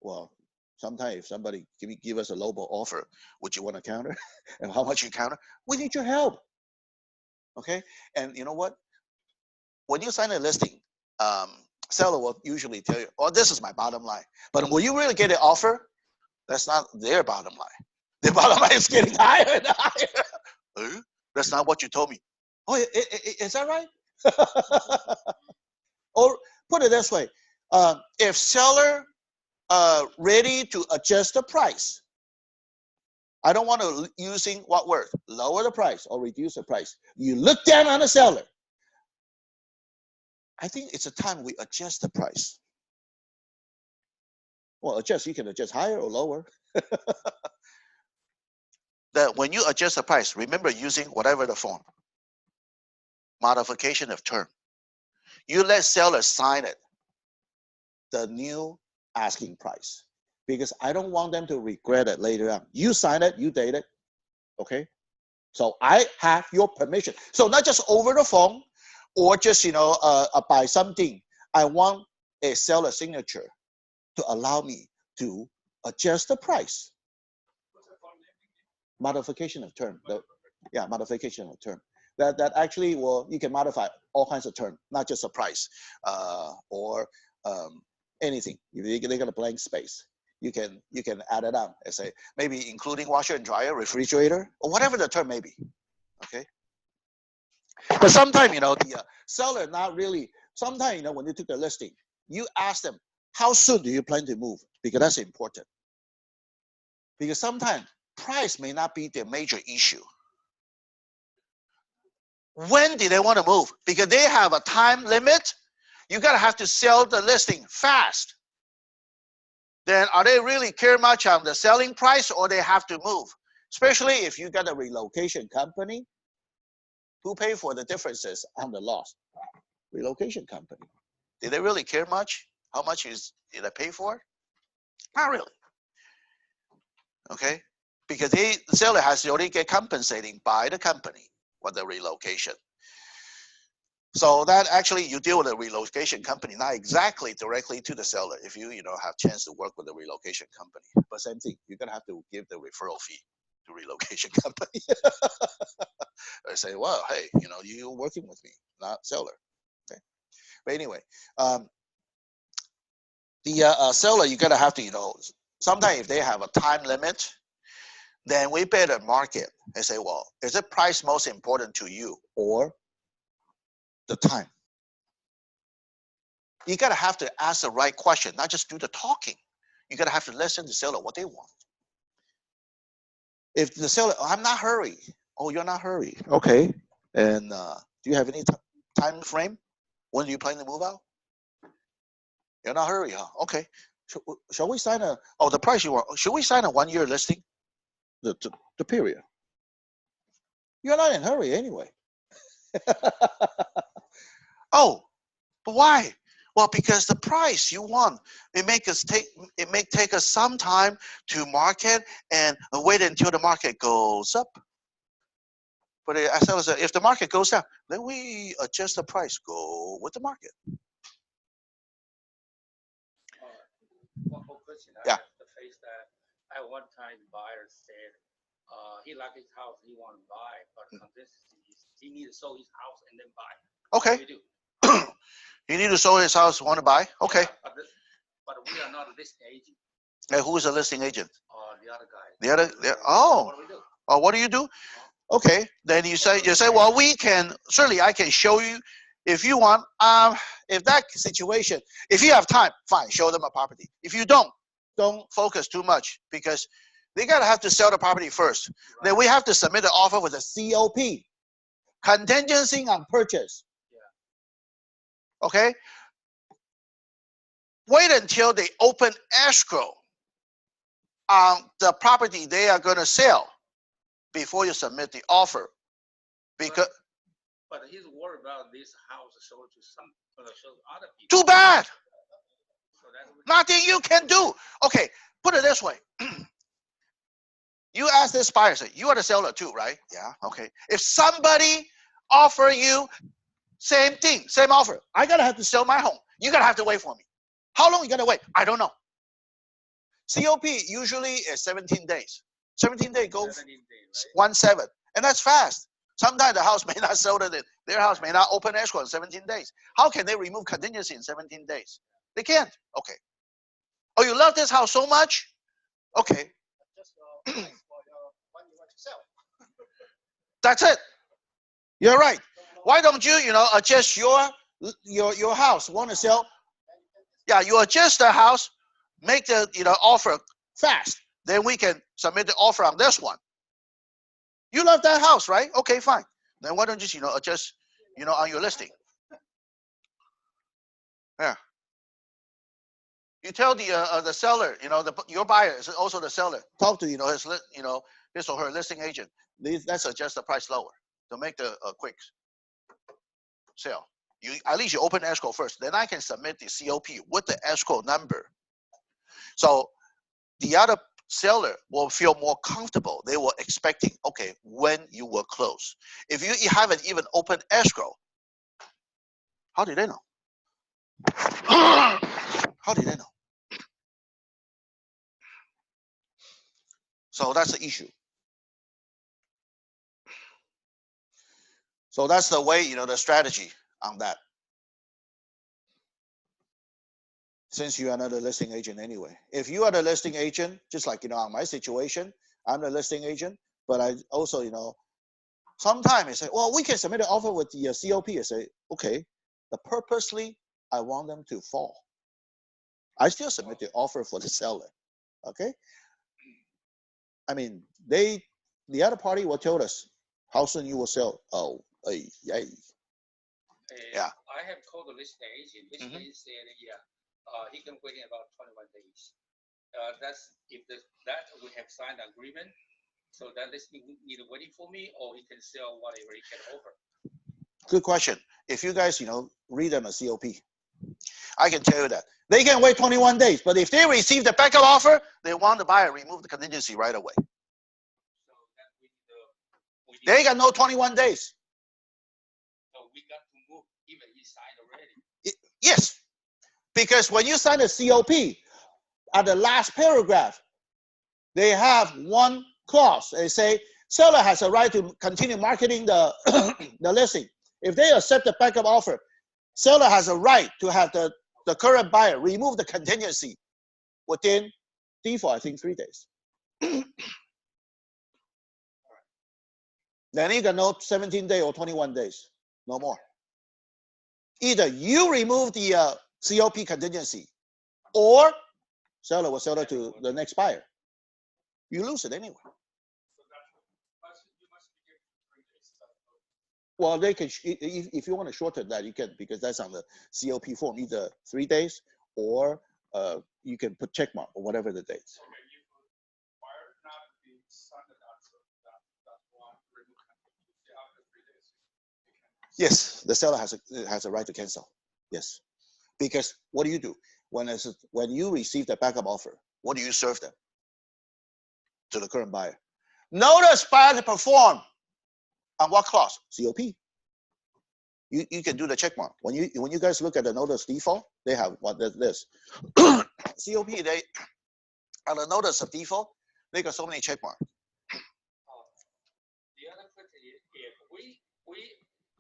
Well, sometimes if somebody give us a lowball offer, would you want to counter? And how much you counter? We need your help. Okay? And you know what? When you sign a listing, seller will usually tell you, oh, this is my bottom line. But when you really get an offer, that's not their bottom line. Their bottom line is getting higher and higher. That's not what you told me. Oh, is that right? Or put it this way, if seller ready to adjust the price, I don't want to using what word? Lower the price or reduce the price. You look down on the seller. I think it's a time we adjust the price. Well, adjust, you can adjust higher or lower. That when you adjust the price, remember using whatever the form. Modification of term. You let seller sign it, the new asking price, because I don't want them to regret it later on. You sign it, you date it, okay? So I have your permission. So not just over the phone or just, by something. I want a seller signature to allow me to adjust the price. Modification of term. Modification of term. That actually you can modify all kinds of terms, not just a price or anything. They got a blank space. You can add it on and say maybe including washer and dryer, refrigerator, or whatever the term may be. Okay. But sometimes the seller not really. Sometimes when you took the listing, you ask them how soon do you plan to move, because that's important. Because sometimes price may not be the major issue. When do they want to move? Because they have a time limit. You gotta have to sell the listing fast. Then are they really care much on the selling price, or they have to move? Especially if you got a relocation company, who pay for the differences on the loss? Relocation company. Did they really care much? How much did I pay for? Not really. Okay, because the seller has already get compensating by the company for the relocation. So that actually you deal with a relocation company, not exactly directly to the seller. If you have chance to work with a relocation company, but same thing, you're gonna have to give the referral fee to relocation company. I say, well, hey, you're working with me, not seller. Okay, but anyway, the seller you gotta have to sometimes if they have a time limit, then we better market and say, well, is the price most important to you or the time? You gotta have to ask the right question, not just do the talking. You gotta have to listen to the seller what they want. If the seller, I'm not hurry. Oh, you're not hurry. Okay. And do you have any time frame? When do you plan to move out? You're not hurry, huh? Okay. Shall we sign the price you want? Should we sign a 1-year listing? The period. You're not in a hurry anyway. Oh, but why? Well, because the price you want, it may take us some time to market and wait until the market goes up. But as I said, if the market goes down, then we adjust the price, go with the market.
One more question.
Yeah.
The face that at one time the buyer said he liked his house, he wanted to buy, but he needed to sell his house and then buy.
Okay.
What do we do?
He need to sell his house, want to buy? Okay.
Yeah, but we are not a listing agent.
Who is a listing agent?
The other guy.
The other. Oh.
What do we do?
Oh, what do you do? Okay. Then you say, well, we can certainly I can show you if you want. If that situation, if you have time, fine, show them a property. If you don't focus too much, because they gotta have to sell the property first. Right. Then we have to submit an offer with a COP, contingency on purchase. Yeah. Okay. Wait until they open escrow on the property they are going to sell before you submit the offer. Because
but he's worried about this house sold to show other people.
Too bad.
So that's
Nothing you can do. Okay, put it this way. You ask this buyer, say, you are the seller too, right? Yeah, okay. If somebody offer you same thing, same offer, I gotta have to sell my home. You gotta have to wait for me. How long you gonna wait? I don't know. COP usually is 17 days. 17 days go
17 days, right?
1-7, and that's fast. Sometimes the house may not sell it. Their house may not open escrow in 17 days. How can they remove contingency in 17 days? They can't. Okay. Oh, you love this house so much? Okay. That's it. You're right. Why don't you, adjust your house? Want to sell? Yeah, you adjust the house, make the offer fast. Then we can submit the offer on this one. You love that house, right? Okay, fine. Then why don't you adjust on your listing? Yeah. You tell the seller, your buyer is also the seller. Talk to his or her listing agent. Let's adjust the price lower to make the quick sale. At least you open escrow first. Then I can submit the COP with the escrow number. So the other seller will feel more comfortable. They were expecting, okay, when you will close. If you haven't even opened escrow, how did they know? How did they know? So that's the issue. So that's the way, the strategy on that. Since you are not a listing agent anyway. If you are the listing agent, just like, on my situation, I'm the listing agent, but I also, sometimes I say, well, we can submit an offer with the COP. I say, okay, but purposely, I want them to fall. I still submit the offer for the seller, okay? I mean, the other party will tell us how soon you will sell. Oh, yeah.
I have called the listing agent. Listing agent said, he can wait in about 21 days. That's if that we have signed an agreement. So that listing either waiting for me or he can sell whatever he can offer.
Good question. If you guys, read them a COP, I can tell you that. They can wait 21 days, but if they receive the backup offer, they want the buyer remove the contingency right away.
So that
they got no 21 days.
So we got to move even he signed already.
Yes, because when you sign a COP, at the last paragraph, they have one clause. They say, seller has a right to continue marketing the, the listing. If they accept the backup offer, seller has a right to have the current buyer remove the contingency within default, I think, 3 days. Then you got no 17 days or 21 days, no more. Either you remove the COP contingency, or seller will sell it to the next buyer. You lose it anyway. Well, they can, if you want to shorten that, you can, because that's on the COP form, either 3 days or you can put check mark or whatever the dates. Yes, the seller has a right to cancel. Yes, because what do? When you receive the backup offer, what do you serve them? To the current buyer. Notice buyer to perform on what clause? COP. You can do the check mark. When you guys look at the notice default, they have what this. COP, they on the notice of default, they got so many check marks.
The other question is,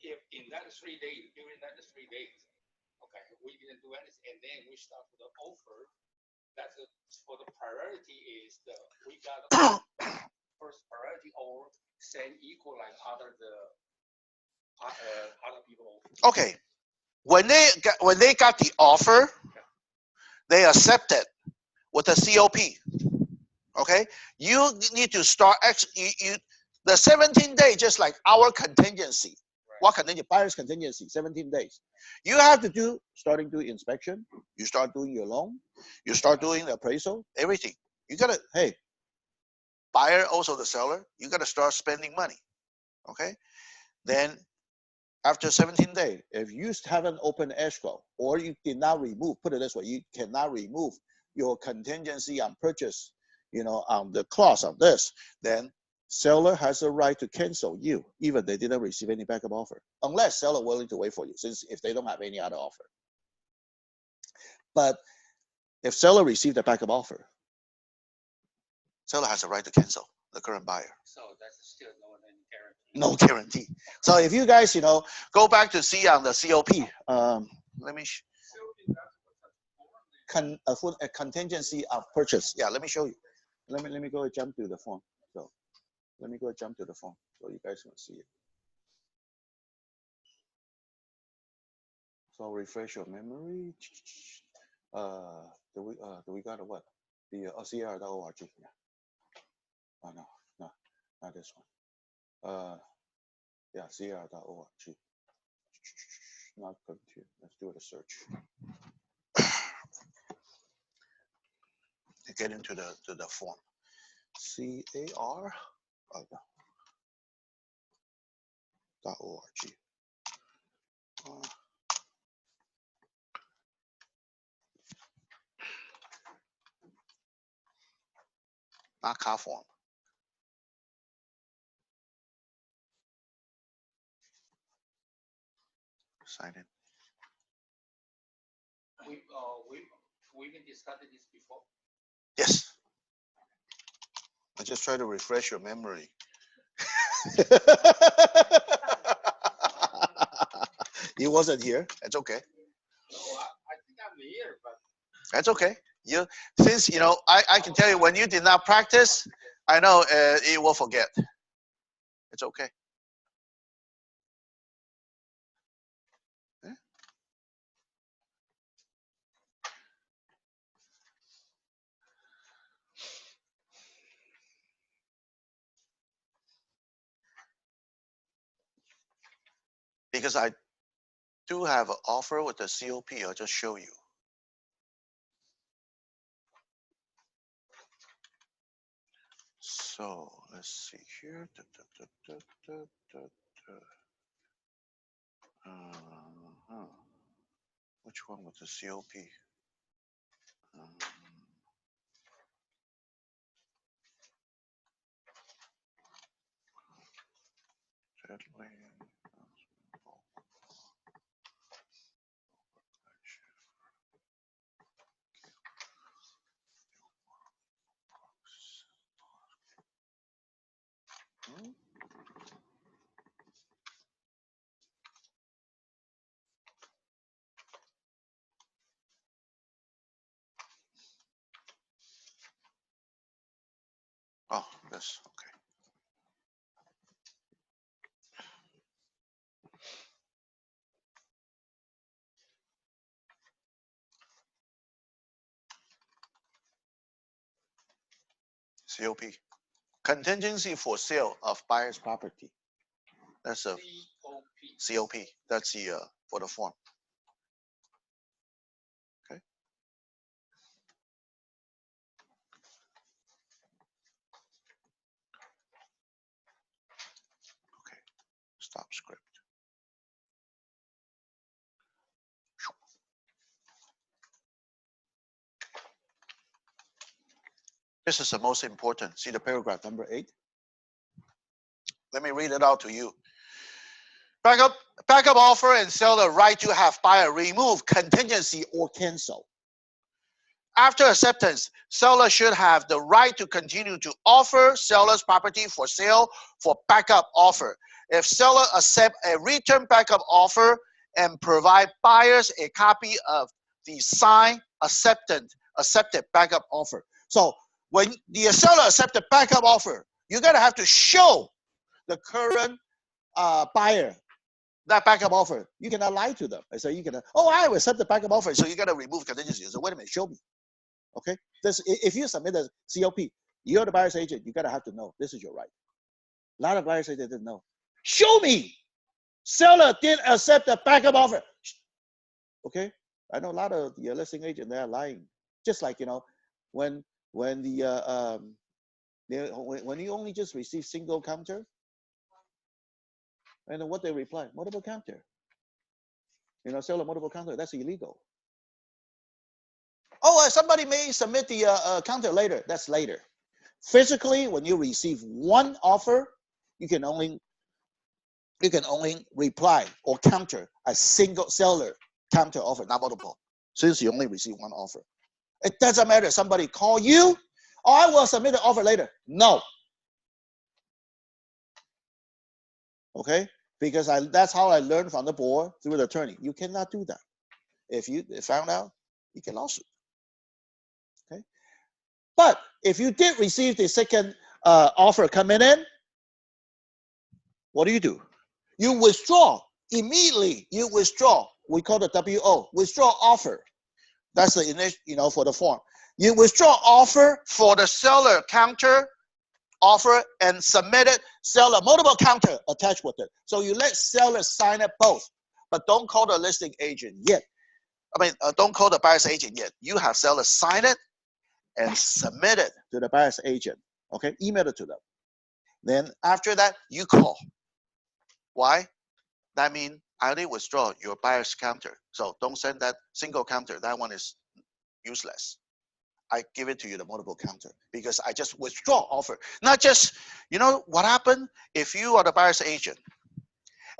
if in that 3 days, during that 3 days, okay, we didn't do anything, and then we start with the offer, that's for the priority is we got first priority or same equal like other people.
Okay, when they got the offer, they accepted with the COP. Okay, you need to start the 17 days, just like our contingency. Right. What contingency? Buyer's contingency, 17 days. You have to starting doing inspection. You start doing your loan. You start doing the appraisal. Everything. You gotta, hey, buyer also the seller. You gotta start spending money. Okay, then after 17 days, if you haven't opened escrow or you did not remove, put it this way, you cannot remove your contingency on purchase, on the clause of this, then seller has a right to cancel you, even they didn't receive any backup offer, unless seller willing to wait for you, since if they don't have any other offer. But if seller received a backup offer, seller has a right to cancel the current buyer.
So that's still no guarantee.
No guarantee. So if you guys, go back to see on the COP. Let me. A contingency of purchase. Yeah, let me show you. Let me go and jump to the form. So let me go and jump to the form so you guys can see it. So refresh your memory. Do we got a what? The CR.org. Yeah. Oh no, not this one. Yeah, CR.org. Not continue. Let's do the search. Get into the form. CAR. Oh, no. .org. Not car form. Sign in.
We've been discussing this before.
Yes. I just try to refresh your memory. You wasn't here. That's okay.
No, I think I'm here, but
that's okay. Since I can tell you when you did not practice, I know you will forget. It's okay. Yeah. Because I do have an offer with the COP. I'll just show you. So let's see here. Which one was the COP? Oh, this, okay. COP. Contingency for sale of buyer's property. That's a COP. That's the for the form. Okay. Okay. Stop script. This is the most important. See the paragraph number 8? Let me read it out to you. Backup offer and seller right to have buyer remove contingency or cancel. After acceptance, seller should have the right to continue to offer seller's property for sale for backup offer. If seller accept a return backup offer and provide buyers a copy of the signed accepted backup offer. So when the seller accept the backup offer, you're gonna have to show the current buyer that backup offer. You cannot lie to them. I say you cannot. Oh, I will accept the backup offer, so you gotta remove contingency. So wait a minute, show me. Okay, if you submit a COP, you're the buyer's agent. You gotta have to know this is your right. A lot of buyers agents didn't know. Show me. Seller did accept the backup offer. Okay, I know a lot of the listing agent they are lying. Just like when the when you only just receive single counter, And then what they reply? Multiple counter. You know, seller multiple counter, that's illegal. Oh, somebody may submit the counter later. That's later. Physically, when you receive one offer, you can only reply or counter a single seller counter offer, not multiple, since you only receive one offer. It doesn't matter. Somebody call you, oh, I will submit an offer later. No. Okay? Because that's how I learned from the board through the attorney. You cannot do that. If you found out, you can lawsuit. Okay? But if you did receive the second offer coming in, what do? You withdraw immediately. You withdraw. We call it WO, withdraw offer. That's the initial, you know, for the form. You withdraw offer for the seller counter offer and submit it. Seller multiple counter attached with it. So you let seller sign it both, but don't call the listing agent yet. I mean, don't call the buyer's agent yet. You have seller sign it and submit it to the buyer's agent. Okay, email it to them. Then after that, you call. Why? That means I already withdraw your buyer's counter. So don't send that single counter. That one is useless. I give it to you the multiple counter because I just withdraw offer. Not just, you know what happened if you are the buyer's agent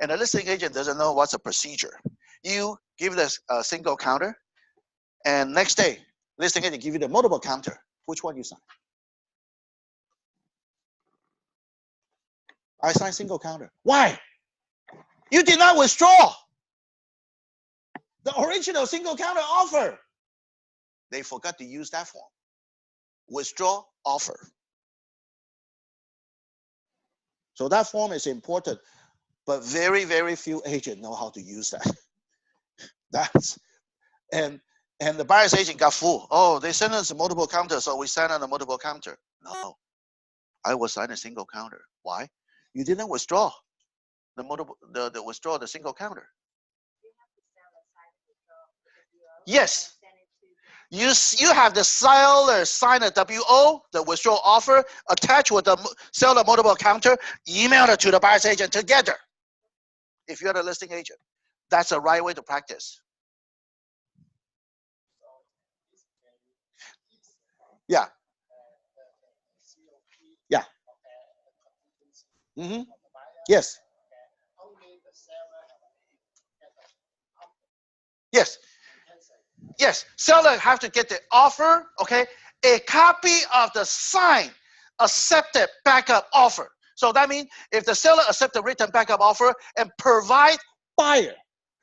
and the listing agent doesn't know what's the procedure. You give this single counter and next day, listing agent give you the multiple counter. Which one you sign? I sign single counter. Why? You did not withdraw the original single counter offer. They forgot to use that form. Withdraw offer. So that form is important, but very, very few agents know how to use that. That's and the buyer's agent got fooled. Oh, they sent us a multiple counter, so we sent on a multiple counter. No, I will sign a single counter. Why? You didn't withdraw the multiple, the withdraw the single counter. Yes. You have the seller sign a WO, the withdrawal offer, attached with the seller multiple counter, email it to the buyer's agent together. If you're the listing agent, that's the right way to practice. Yeah. Yeah. Mm-hmm. Yes. Yes. Yes. Seller have to get the offer, okay, a copy of the signed accepted backup offer. So that means if the seller accept the written backup offer and provide buyer.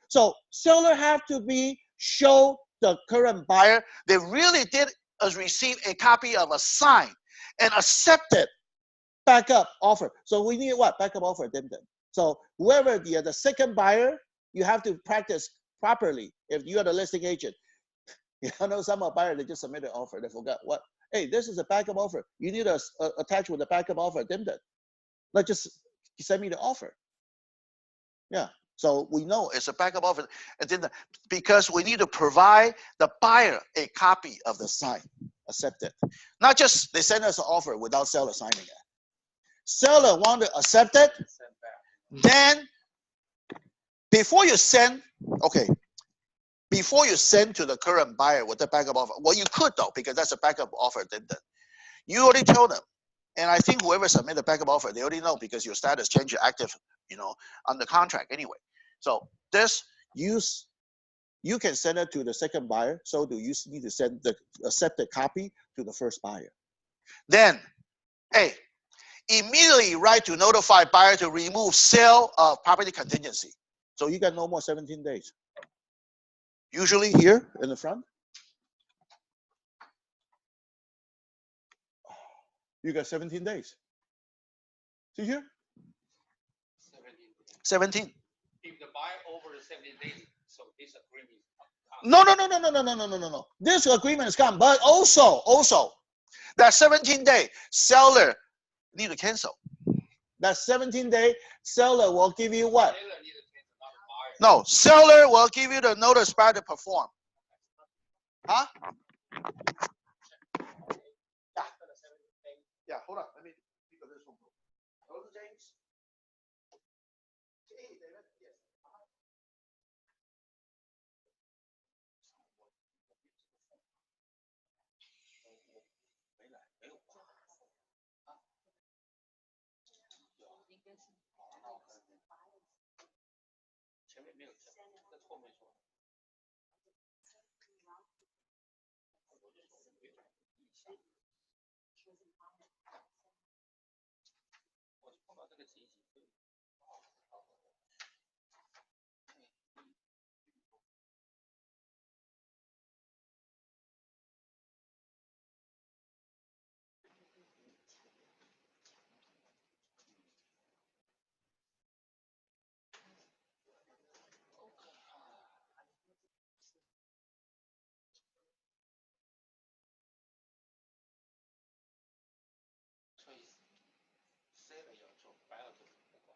So seller have to show the current buyer they really did receive a copy of a signed and accepted backup offer. So we need what? Backup offer addendum. So whoever the second buyer, you have to practice properly. If you are the listing agent, you know some buyer they just submitted an offer, they forgot what. Hey, this is a backup offer. You need to attach with the backup offer addendum. Not just send me the offer. Yeah. So we know it's a backup offer addendum because we need to provide the buyer a copy of the sign accepted. Not just they send us an offer without seller signing it. Seller want to accept it, then before you send, okay, before you send to the current buyer with the backup offer, well, you could though, because that's a backup offer. You already told them. And I think whoever submitted the backup offer, they already know because your status changed your active, you know, on the contract anyway. So this you can send it to the second buyer. So do you need to send the accepted copy to the first buyer. Then, hey, immediately write to notify buyer to remove sale of property contingency. So you got no more 17 days. Usually here in the front, you got 17 days. See here? 17.
If the buy over the 17 days, so this agreement
No. This agreement is come, but also that 17-day seller need to cancel. That 17-day seller will give you what? No, seller will give you the notice buyer to perform. Huh? Yeah, hold on. Let me pick up this one. James.
没有讲，这错没错？我碰到这个情形，所以 seller 要做，buyer 做不管。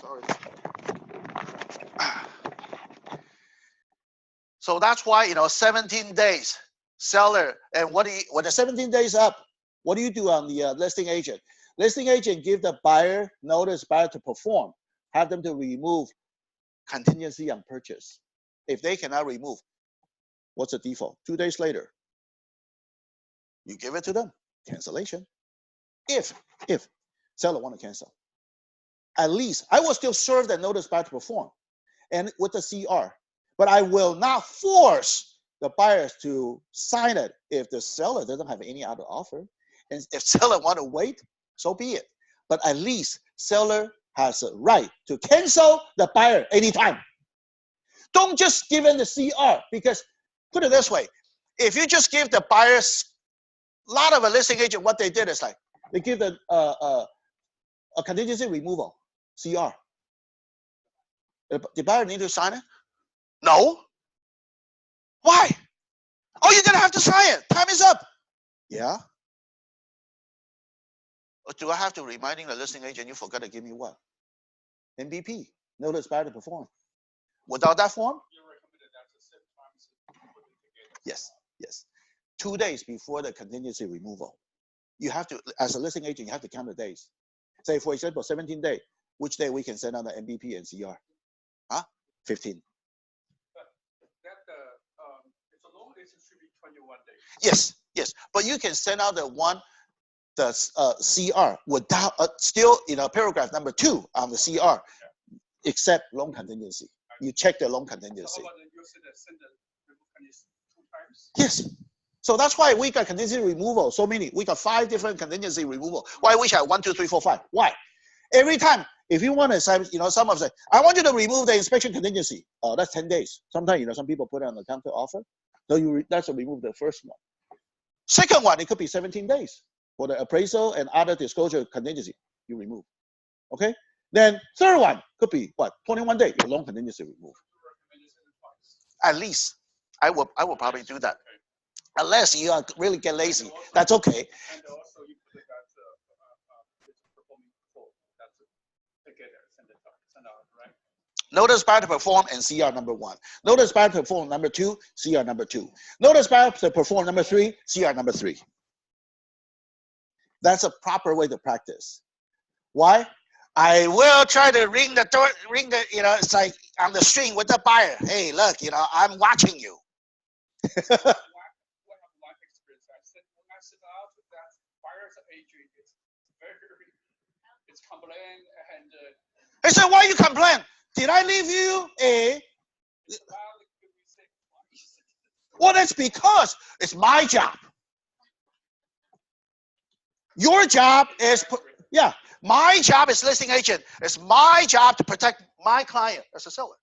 Sorry. So that's why 17 days seller, and when the 17 days up, what do you do on the listing agent? Listing agent give the buyer notice buyer to perform, have them to remove contingency on purchase. If they cannot remove, what's the default? 2 days later, you give it to them, cancellation. If seller want to cancel, at least I will still serve the notice buyer to perform, and with the CR, but I will not force the buyers to sign it if the seller doesn't have any other offer. And if seller want to wait, so be it. But at least seller has a right to cancel the buyer anytime. Don't just give in the CR, because put it this way, if you just give the buyers, a lot of a listing agent, what they did is like they give a contingency removal, CR. The buyer need to sign it? No. Why? Oh, you're gonna have to sign it. Time is up. Yeah. Or do I have to reminding the listing agent you forgot to give me what? NBP, notice buyer to perform. Without that form?
You recommended that to 7 times to put it together.
Yes, yes. 2 days before the contingency removal, you have to, as a listing agent, you have to count the days. Say, for example, 17 days. Which day we can send out the NBP and CR? 15.
It's a long list, it should be 21 days.
Yes, yes. But you can send out the CR without still paragraph number 2 on the CR, except loan contingency. You check the loan contingency.
So how about you send the remove contingency 2 times?
Yes. So that's why we got contingency removal. So many. We got 5 different contingency removal. Why we have 1, 2, 3, 4, 5? Why? Every time, if you want to, some of say, I want you to remove the inspection contingency. Oh, that's 10 days. Sometimes, some people put it on the counter offer. So that's to remove the first one. Second one, it could be 17 days for the appraisal and other disclosure contingency. You remove. Okay. Then third one could be what? 21 days. Your loan contingency remove. At least, I will probably do that. Unless you really get lazy, that's okay.
And also you put that performing before. That's together, send out, right?
Notice buyer to perform and CR number 1. Notice buyer to perform number 2, CR number 2. Notice buyer to perform number 3, CR number 3. That's a proper way to practice. Why? I will try to ring the door, it's like on the string with the buyer. Hey, look, I'm watching you.
Complain and
I said, why you complain? Did I leave you a? Well, that's because it's my job. Your job is, my job is listing agent. It's my job to protect my client as a seller.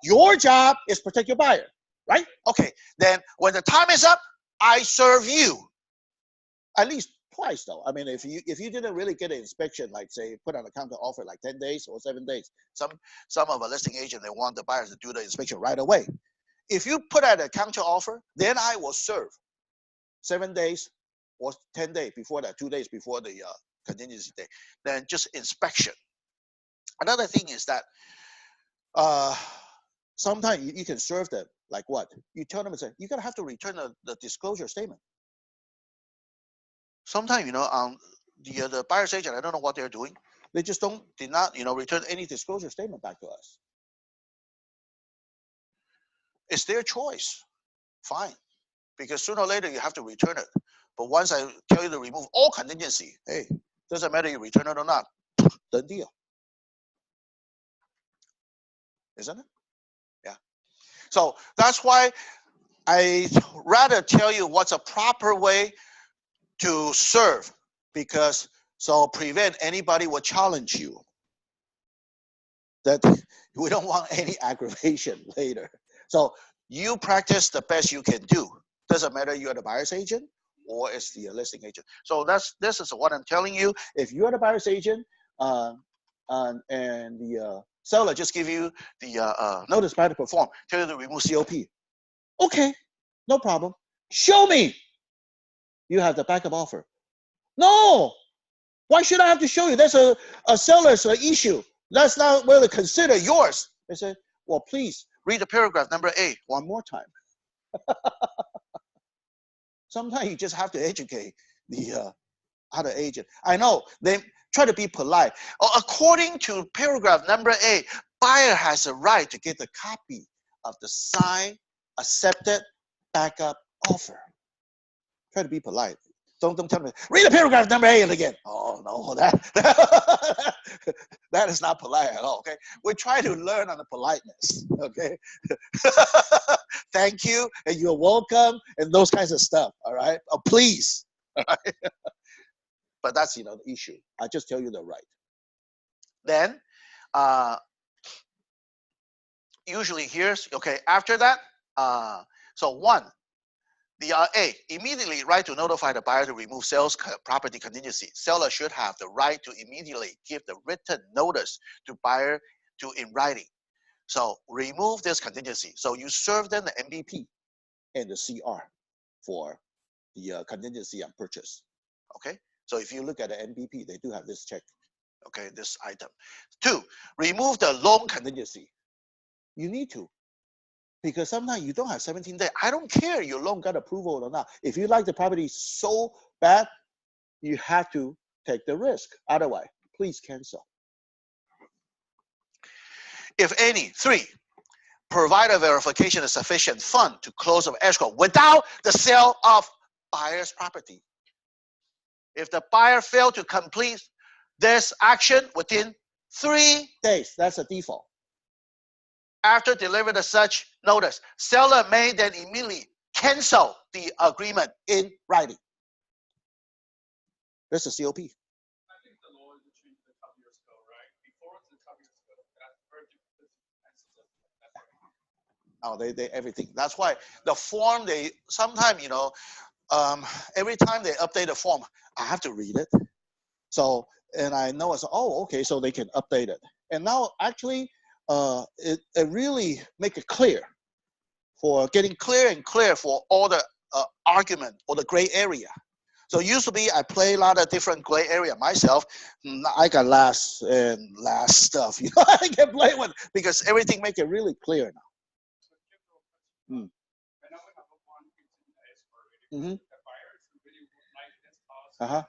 Your job is protect your buyer, right? Okay, then when the time is up, I serve you. At least twice though. I mean, if you didn't really get an inspection, like say put on a counter offer like 10 days or 7 days, some of a listing agent, they want the buyers to do the inspection right away. If you put out a counter offer, then I will serve 7 days or 10 days before that, 2 days before the contingency day. Then just inspection. Another thing is that sometimes you can serve them like what? You tell them and say, you're gonna have to return the disclosure statement. Sometimes, the buyer's agent, I don't know what they're doing. They just did not, return any disclosure statement back to us. It's their choice. Fine. Because sooner or later you have to return it. But once I tell you to remove all contingency, hey, Doesn't matter you return it or not. Done deal. Isn't it? Yeah. So that's why I rather tell you what's a proper way to serve, because so prevent anybody will challenge you. That we don't want any aggravation later. So you practice the best you can do. Doesn't matter you're the buyer's agent or it's the listing agent. So this is what I'm telling you. If you're the buyer's agent and the seller just give you the notice buyer to perform, tell you to remove COP. Okay, no problem. Show me you have the backup offer. No, why should I have to show you? That's a seller's issue. That's not really consider yours. They said, well, please read the paragraph number A one more time. Sometimes you just have to educate the other agent. I know they try to be polite. According to paragraph number A, buyer has a right to get the copy of the signed, accepted backup offer. Try to be polite. Don't tell me, read the paragraph number A and again. Oh, no, that is not polite at all, okay? We try to learn on the politeness, okay? Thank you, and you're welcome, and those kinds of stuff, all right? Please, all right? But that's, the issue. I just tell you the right. Then, usually here's, okay, after that, so one, the A, immediately right to notify the buyer to remove sales property contingency. Seller should have the right to immediately give the written notice to buyer in writing. So remove this contingency. So you serve them the MBP and the CR for the contingency on purchase. Okay. So if you look at the MBP, they do have this check. Okay, this item. 2, remove the loan contingency. You need to. Because sometimes you don't have 17 days. I don't care your loan got approval or not. If you like the property so bad, you have to take the risk. Otherwise, please cancel. If any, 3, provide a verification of sufficient fund to close of escrow without the sale of buyer's property. If the buyer failed to complete this action within 3 days, that's a default. After delivering the such notice, seller may then immediately cancel the agreement in writing. That's a COP.
I think the law is changed a couple years ago, right? Before the couple years ago, that's very difficult to cancel.
Oh, they everything. That's why the form they sometimes every time they update the form, I have to read it. So and I know it's okay, so they can update it. And now actually. It really make it clear for getting clear and clear for all the argument or the gray area. So used to be I play a lot of different gray area myself. I got last stuff. I can play with because everything make it really clear now.
Mm. Mm-hmm.
Uh-huh.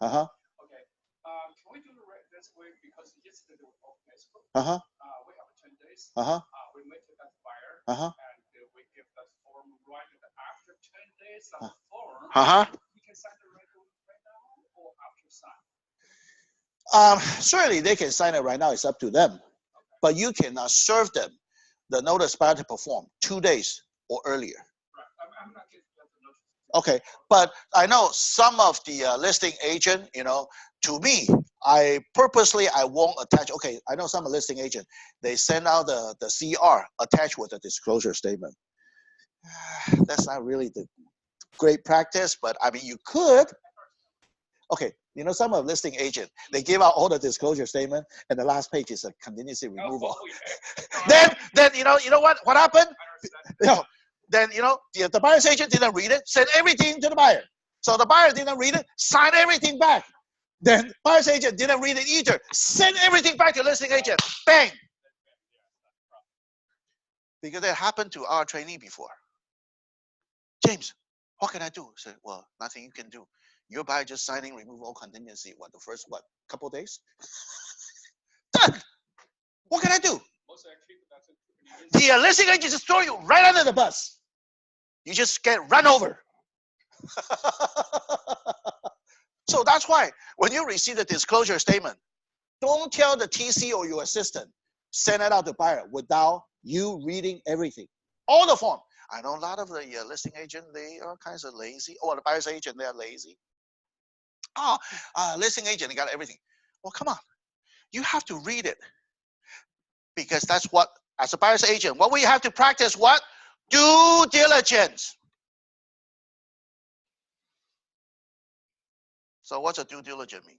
Uh-huh. Okay. Can we do this way because yesterday we opened Facebook.
Uh-huh.
We have 10 days.
Uh-huh.
We make it that buyer.
Uh-huh.
And we give that form right after 10 days of form.
Uh-huh.
We can sign the right now or after sign.
Certainly they can sign it right now. It's up to them. Okay. But you can serve them the notice buyer to perform 2 days or earlier.
Right. I'm not getting the notice.
Okay, but I know some of the listing agent, to me, I won't attach. Okay, I know some listing agent, they send out the CR attached with a disclosure statement. That's not really the great practice, but I mean, you could. Okay, some of listing agent, they give out all the disclosure statement, and the last page is a contingency removal. then you know what happened? Then the buyer's agent didn't read it, sent everything to the buyer. So the buyer didn't read it, signed everything back. Then buyer's agent didn't read it either, sent everything back to listing agent. Bang! Because that happened to our trainee before. James, what can I do? I said, well, nothing you can do. Your buyer just signing removal contingency. The first couple of days? Done. What can I do? The listing agent just throw you right under the bus. You just get run over. So that's why when you receive the disclosure statement, don't tell the TC or your assistant, send it out to buyer without you reading everything. All the form. I know a lot of the listing agent, they are kind of lazy. Or the buyer's agent, they are lazy. Oh, listing agent, they got everything. Well, come on. You have to read it. Because that's what, as a buyer's agent, what we have to practice, what? Due diligence. So what's a due diligence mean?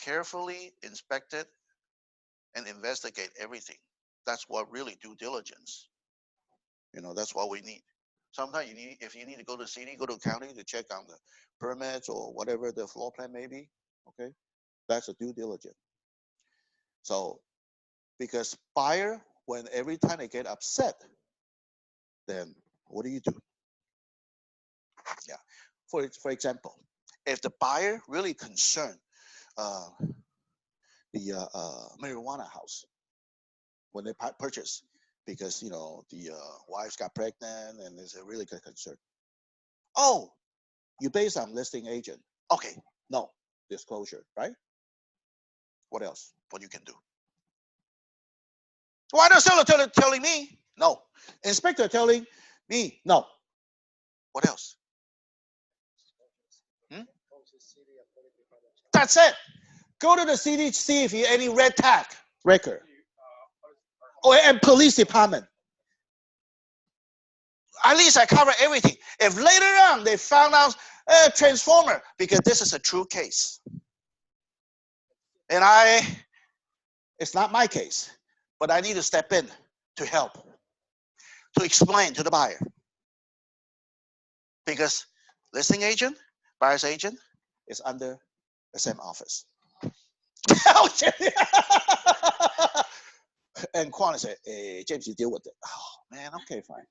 Carefully inspect it and investigate everything. That's what really due diligence. That's what we need. Sometimes if you need to go to city, go to county to check on the permits or whatever the floor plan may be. Okay, that's a due diligence. So, because buyer, when every time they get upset, then what do? Yeah. For example, if the buyer really concerned the marijuana house when they purchase, because the wives got pregnant and it's a really good concern. Oh, you based on listing agent. Okay, no disclosure, right? What else? What you can do? Why the seller telling me? No. Inspector telling me? No. What else? That's it. Go to the city, see if you any red tag record. And police department. At least I cover everything. If later on they found out a transformer, because this is a true case. And it's not my case, but I need to step in to help, to explain to the buyer. Because listing agent, buyer's agent is under the same office. And Quan said, hey, James, you deal with it. Oh, man, okay, fine.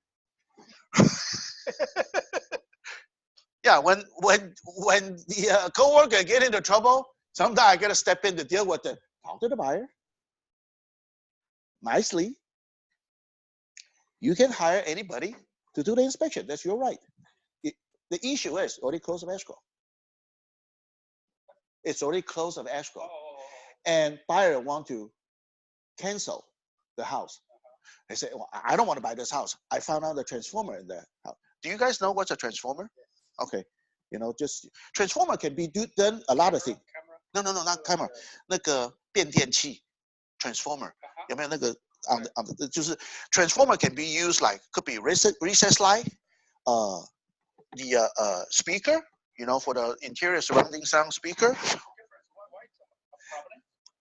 Yeah, when the coworker get into trouble, sometimes I got to step in to deal with it. Talk to the buyer. Nicely. You can hire anybody to do the inspection. That's your right. The issue is already closed of escrow. It's already closed of escrow. And buyer want to cancel the house. They say, well, I don't want to buy this house. I found out the transformer in the house. Do you guys know what's a transformer? Okay. Just transformer can be done a lot of things. No, not camera. 那个变电器 transformer 有没有那个 就是 transformer can be used like could be recess light, the speaker, for the interior surrounding sound speaker.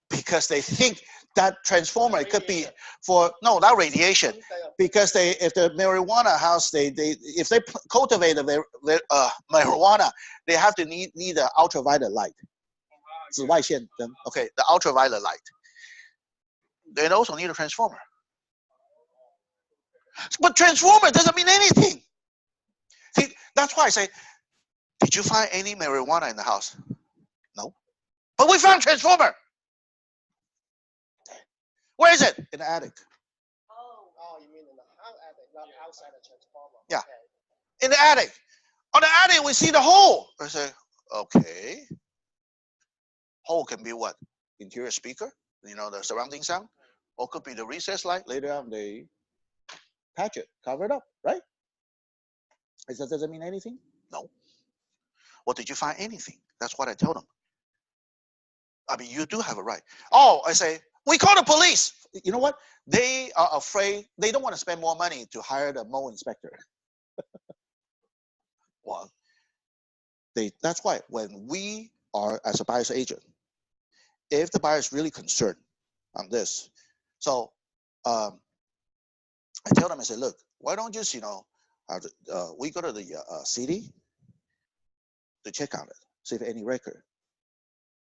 Because they think that transformer could be for not radiation. Because if the marijuana house if they cultivate the marijuana, they have to need the ultraviolet light. 紫外线灯. Okay, the ultraviolet light. They also need a transformer. But transformer doesn't mean anything. See, that's why I say, did you find any marijuana in the house? No. But we found transformer. Where is it? In the attic.
Oh, you mean in the attic, not outside the transformer.
Yeah. Okay. In the attic. On the attic, we see the hole. I say, okay. Hole can be what? Interior speaker, the surrounding sound. Or could be the recess light. Later on, they patch it, cover it up, right? Does that mean anything? No. Well, did you find anything? That's what I tell them. I mean, you do have a right. Oh, I say, we call the police. You know what? They are afraid. They don't want to spend more money to hire the mole inspector. Well, that's why when we are, as a buyer's agent, if the buyer is really concerned on this, so I tell them, I say, look, why don't you, we go to the city to check on it, see if any record.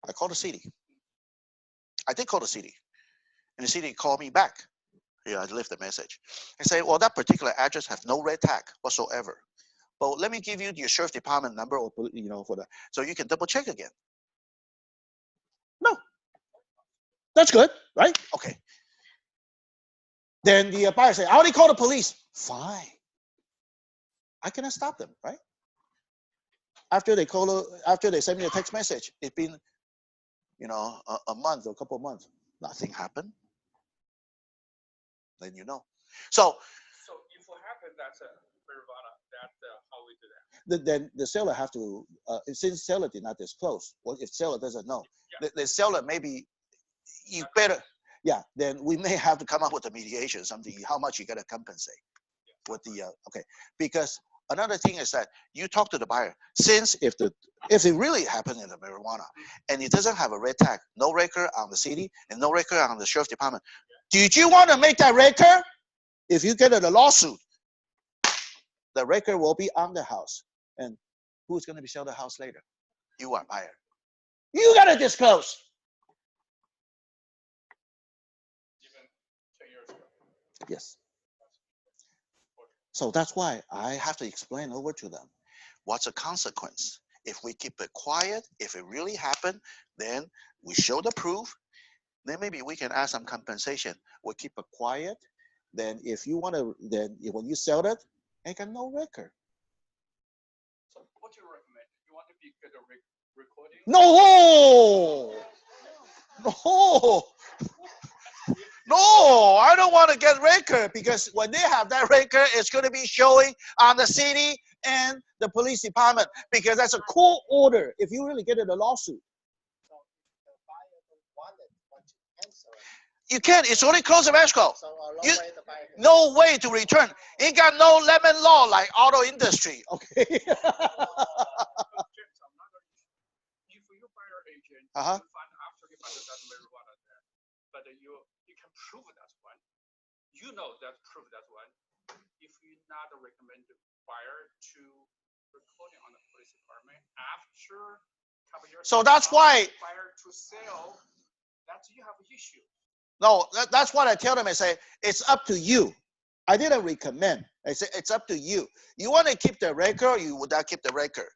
I call the city. I did call the city. And the city called me back. Yeah, I left a message. I say, well, that particular address has no red tag whatsoever. But let me give you your sheriff department number, or for that, so you can double check again. No, that's good, right? Okay. Then the buyer say, I already called the police. Fine. I cannot stop them, right? after they send me a text message, it's been, you know, a month or a couple of months, nothing happened. Then you know. So
if it happened, that's marijuana. That's how we do that.
then the seller have to, since seller did not disclose, or if seller doesn't know,
Yeah.
the seller maybe you better, yeah, then we may have to come up with a mediation, something, how much you gotta compensate with the, okay. Because another thing is that you talk to the buyer, since if it really happened in the marijuana and it doesn't have a red tag, no record on the city and no record on the sheriff department, did you want to make that record? If you get a lawsuit, the record will be on the house. And who's going to be sell the house later? You are buyer. You got to disclose.
Even 10 years ago.
Yes. So that's why I have to explain over to them what's the consequence. If we keep it quiet, if it really happened, then we show the proof. Then maybe we can ask some compensation. We keep it quiet. Then if you want to, then when you sell it, I got no record.
So what do you recommend? You want to be good at recording?
No, no, no, I don't want to get record, because when they have that record, it's going to be showing on the city and the police department, because that's a court order if you really get in a lawsuit.
So the buyer don't want to cancel it.
You can't, it's only close of escrow.
So
You-
way the buyer can
No way to return. It got no lemon law like auto industry, okay?
James, I'm not going to. If you fire agent,
Uh-huh.
you find after you find that marijuana there, but you can prove that one. You know that prove that one. If you not recommend the buyer to recording on the police department after couple years.
So that's why,
Buyer to sell, that's you have an issue.
no, that's what I tell them. I say, it's up to you. I didn't recommend. I say, it's up to you. You want to keep the record, or you would not keep the record.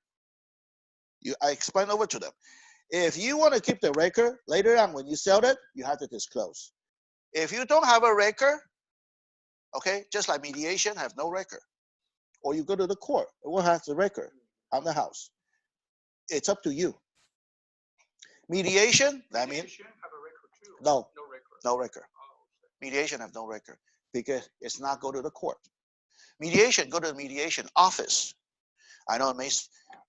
I explain over to them. If you want to keep the record, later on when you sell it, you have to disclose. If you don't have a record, okay, just like mediation, have no record. Or you go to the court, it will have the record on the house. It's up to you. Mediation, that means
Mediation have a record too.
no,
No record.
no record.
Oh, okay.
Mediation have no record because it's not go to the court. Mediation, go to the mediation office. I know it may,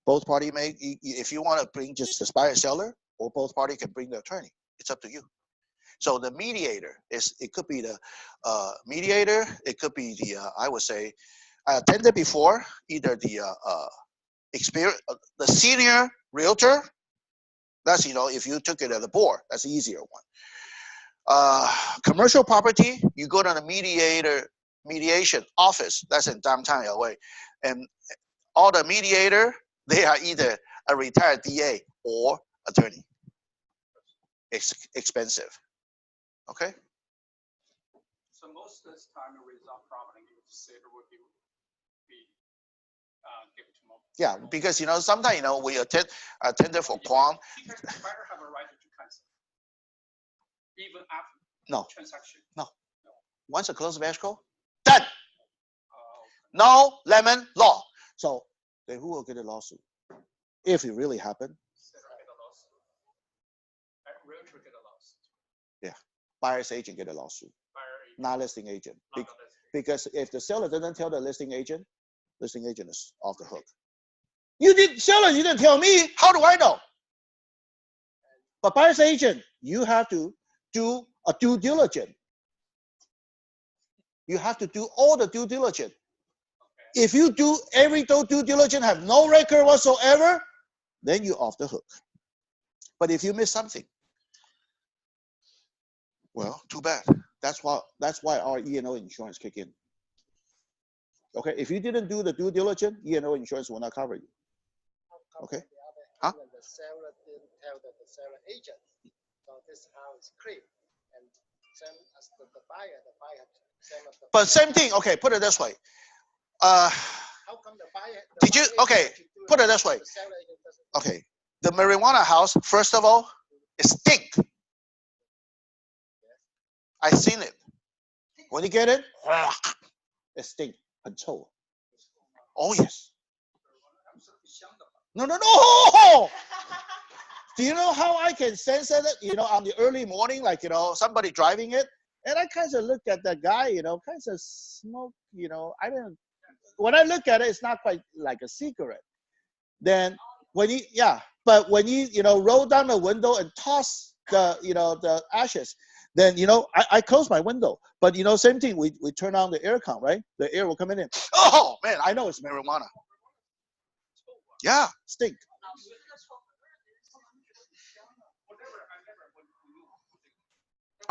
both party may, if you want to bring just the buyer seller, or both party can bring the attorney. It's up to you. So the mediator is, it could be the mediator, it could be the, I would say, I attended before, either the experience, the senior realtor. That's, you know, if you took it at the board, that's the easier one. Commercial property, you go to the mediation office. That's in downtown LA, and all the mediator, they are either a retired DA or attorney. It's expensive. Okay.
So most of this time, the result property, you say it would be given to more.
Yeah, because, you know, sometimes, you know, we attended for quam.
The buyer have a right to cancel, even after
No,
transaction.
once a close of escrow, done.
Oh,
No lemon law. So then who will get a lawsuit? If it really happened,
seller get a lawsuit. Realtor get a lawsuit.
buyer's agent get a lawsuit,
Buyer
not listing agent.
not the listing.
Because if the seller doesn't tell the listing agent is off the hook. Seller, you didn't tell me. How do I know? But buyer's agent, you have to do a due diligence. You have to do all the due diligence.
Okay.
If you do every due diligence, have no record whatsoever, then you're off the hook. But if you miss something, well, too bad. That's why our E&O insurance kick in. Okay, if you didn't do the due diligence, E&O insurance will not cover you. Okay. Huh?
The seller didn't tell the seller agent. So this is how it's clear. And same as the buyer same as the
But
buyer.
same thing. Okay, put it this way.
How come the buyer?
Did you- okay, put it this way.
The seller agent doesn't.
Okay, the marijuana house, first of all, it stink. I seen it. When you get it, it stink. 很臭. Oh yes. No, no, no. Do you know how I can sense it? You know, on the early morning, like, you know, somebody driving it. And I kind of look at that guy, you know, kind of smoke, you know, I didn't, when I look at it, it's not quite like a cigarette. Then when you, yeah, but when you know, roll down the window and toss the, you know, the ashes, then, you know, I close my window. But, you know, same thing, we turn on the air con, right? The air will come in. Oh, man, I know it's marijuana. Yeah, stink.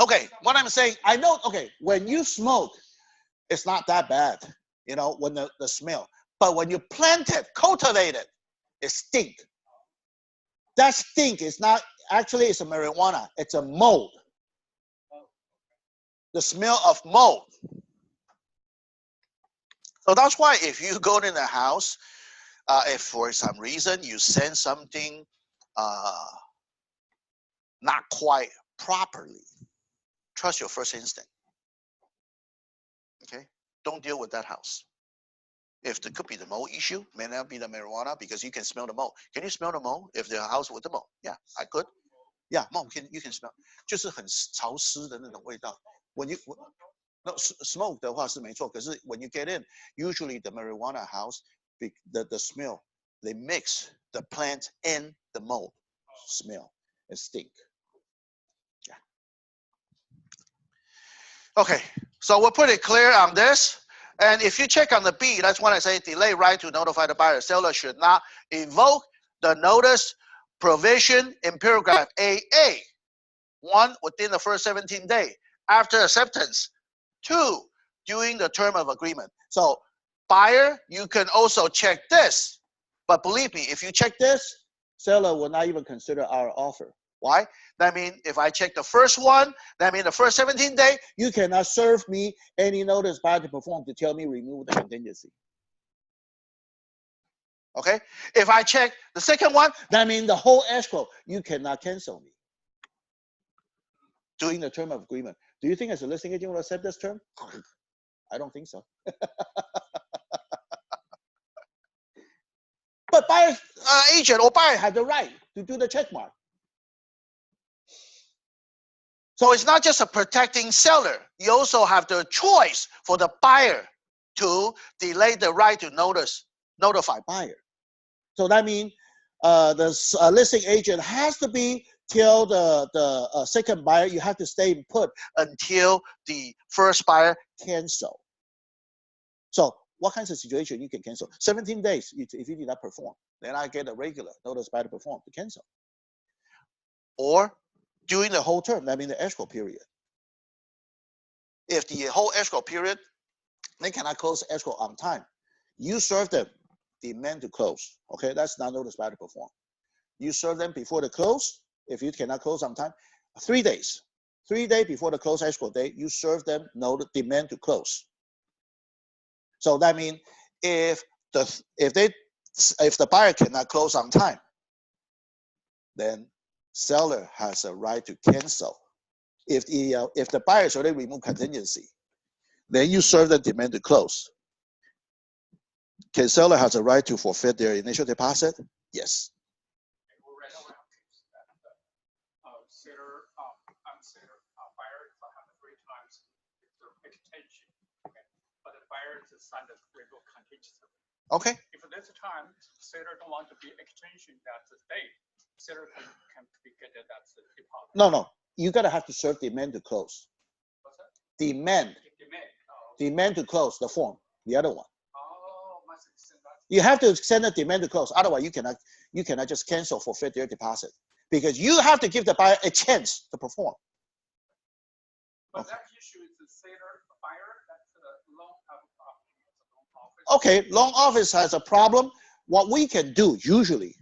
Okay, what I'm saying, I know, okay, when you smoke, it's not that bad, you know, when the smell. But when you plant it, cultivate it, it stink. That stink is not, actually it's a marijuana, it's a mold. The smell of mold. So that's why if you go in the house, if for some reason you sense something not quite properly, trust your first instinct. Okay, don't deal with that house. If it could be the mold issue, may not be the marijuana because you can smell the mold. Can you smell the mold if the house with the mold? Yeah, I could. Yeah, mold you can smell， 就是很潮湿的那种味道。When you no smoke 的话是没错，可是 when you get in, usually the marijuana house, the smell they mix the plant and the mold smell and stink. Yeah. Okay, so we'll put it clear on this. And if you check on the B, that's when I say delay right to notify the buyer. Seller should not invoke the notice provision in paragraph AA. 1, within the first 17 days after acceptance. 2, during the term of agreement. So buyer, you can also check this. But believe me, if you check this, seller will not even consider our offer. Why? That means if I check the first one, that means the first 17 days, you cannot serve me any notice buyer to perform to tell me remove the contingency. Okay? If I check the second one, that means the whole escrow, you cannot cancel me during the term of agreement. Do you think as a listing agent will accept this term? I don't think so. But buyer's agent or buyer have the right to do the check mark. So it's not just a protecting seller. You also have the choice for the buyer to delay the right to notify buyer. So that means the listing agent has to be till the second buyer, you have to stay put until the first buyer cancel. So what kinds of situation you can cancel? 17 days if you did not perform, then I get a regular notice buyer to perform to cancel. Or during the whole term, that means the escrow period. If the whole escrow period, they cannot close escrow on time. You serve them, demand to close. Okay, that's not notice buyer to perform. You serve them before the close. If you cannot close on time, 3 days. 3 days before the close escrow date, you serve them demand to close. So that means if the buyer cannot close on time, then seller has a right to cancel. If the buyer has already removed contingency, then you serve the demand to close. Can seller has a right to forfeit their initial deposit? Yes. Okay.
If this time seller don't want to be extension that date, seller can get that deposit.
No. You gotta have to serve demand to close.
What's that?
Demand. Demand to close the form. The other one.
Oh,
you have to send a demand to close. Otherwise, you cannot just cancel forfeit their deposit because you have to give the buyer a chance to perform.
But okay. That issue is the seller buyer. That's the loan office.
Okay, loan office has a problem. What we can do usually,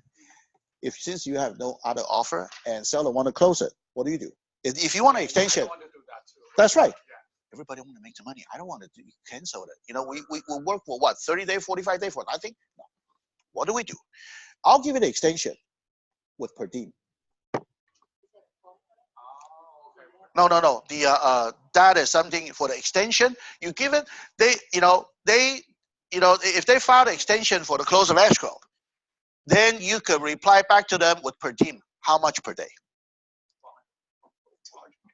since you have no other offer and seller want to close it, what do? If you want an extension,
I want to do that too.
That's right. Yeah. Everybody want to make the money. I don't want to cancel it. You know, we work for what, 30 days, 45 days for nothing? No. What do? I'll give it an extension with per diem. No. That is something for the extension. You give it. If they file the extension for the close of escrow, then you could reply back to them with per diem. How much per day?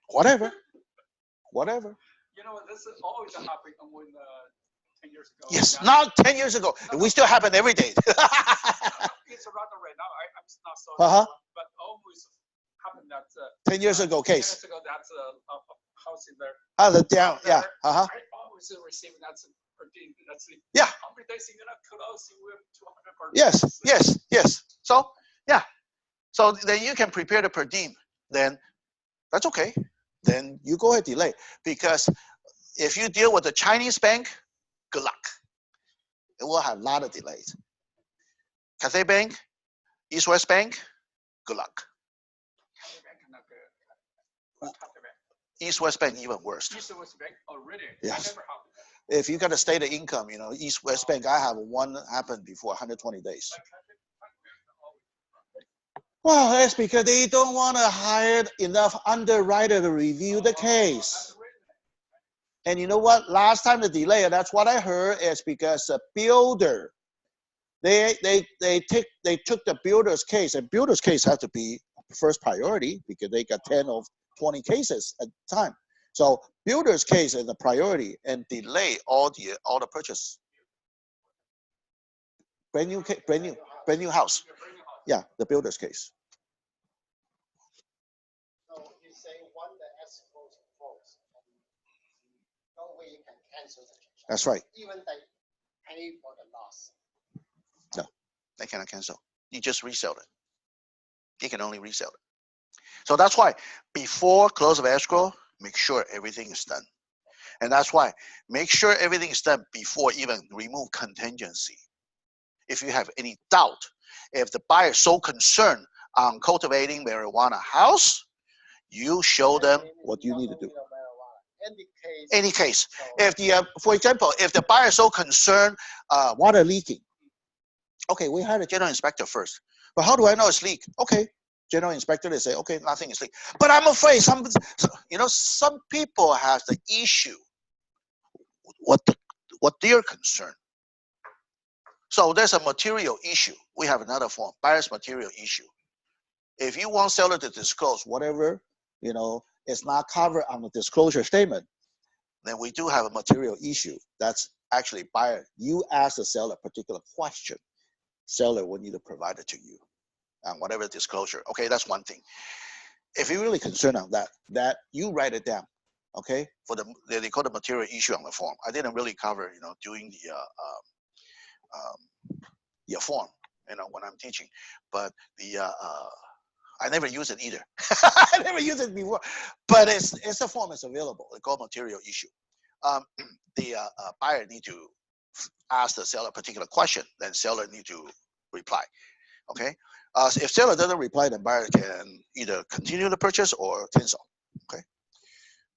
Whatever. Whatever.
You know, this is always happening when 10 years ago.
Yes,
yeah.
not 10 years ago. We still happen every day.
It's around right now. I'm not so
Uh-huh.
sure, but always happened that
10 years ago
10
case.
years ago, that's a house in there.
The down, yeah. Uh-huh.
I always receive that's per diem. That's it.
Yeah.
How many days you gonna close with 200 per
Yes,
day?
yes, yes. So, yeah. So then you can prepare the per diem. Then that's okay. Then you go ahead delay. Because if you deal with a Chinese bank, good luck. It will have a lot of delays. Cathay Bank, East West Bank, good luck. East West Bank even worse.
East West Bank already.
Yes.
Never happened.
If you got to state the income, you know, East West Bank, I have one happen before 120 days. Well, that's because they don't want to hire enough underwriter to review the case. And you know what? Last time the delay, and that's what I heard, is because the builder, they took the builder's case, and builder's case had to be first priority because they got 10 or 20 cases at the time. So builder's case is the priority and delay all the purchase. Brand new house. Yeah, the builder's case.
So you say when the escrow is closed, no way you can cancel the transaction.
That's right.
Even they pay for the loss.
They cannot cancel. You just resell it. You can only resell it. So that's why before close of escrow, make sure everything is done. And that's why make sure everything is done before even remove contingency. If you have any doubt, if the buyer is so concerned on cultivating marijuana house, you show them what you need to do. Any case. If the, for example, if the buyer is so concerned, water leaking. Okay, we hired a general inspector first. But how do I know it's leak? Okay, general inspector, they say, okay, nothing is leak. But I'm afraid some people have the issue what they're concerned. So there's a material issue. We have another form, buyer's material issue. If you want seller to disclose whatever, it's not covered on the disclosure statement, then we do have a material issue. That's actually buyer. You ask the seller a particular question. Seller will need to provide it to you. And whatever disclosure. Okay, that's one thing. If you're really concerned on that you write it down. Okay, for they call the material issue on the form. I didn't really cover, doing the form, when I'm teaching, but I never use it either. I never used it before, but it's a form that's available. It's called material issue. The buyer need to ask the seller a particular question, then seller need to reply. Okay, if seller doesn't reply, then buyer can either continue the purchase or cancel. Okay,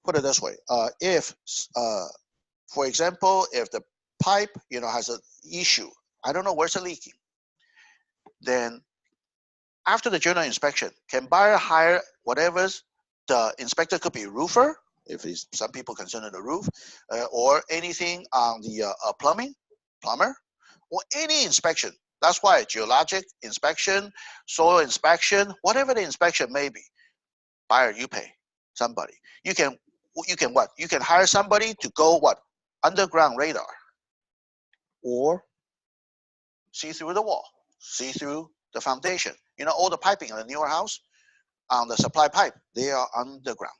put it this way: if, for example, if the pipe has an issue, I don't know where's it leaking, then after the general inspection, can buyer hire whatever's the inspector could be a roofer, if he's some people concerned the roof, or anything on the plumber, or any inspection. That's why geologic inspection, soil inspection, whatever the inspection may be, buyer, you pay somebody. You can what? You can hire somebody to go what? Underground radar, or see through the wall, see through the foundation. All the piping in the newer house, on the supply pipe, they are underground.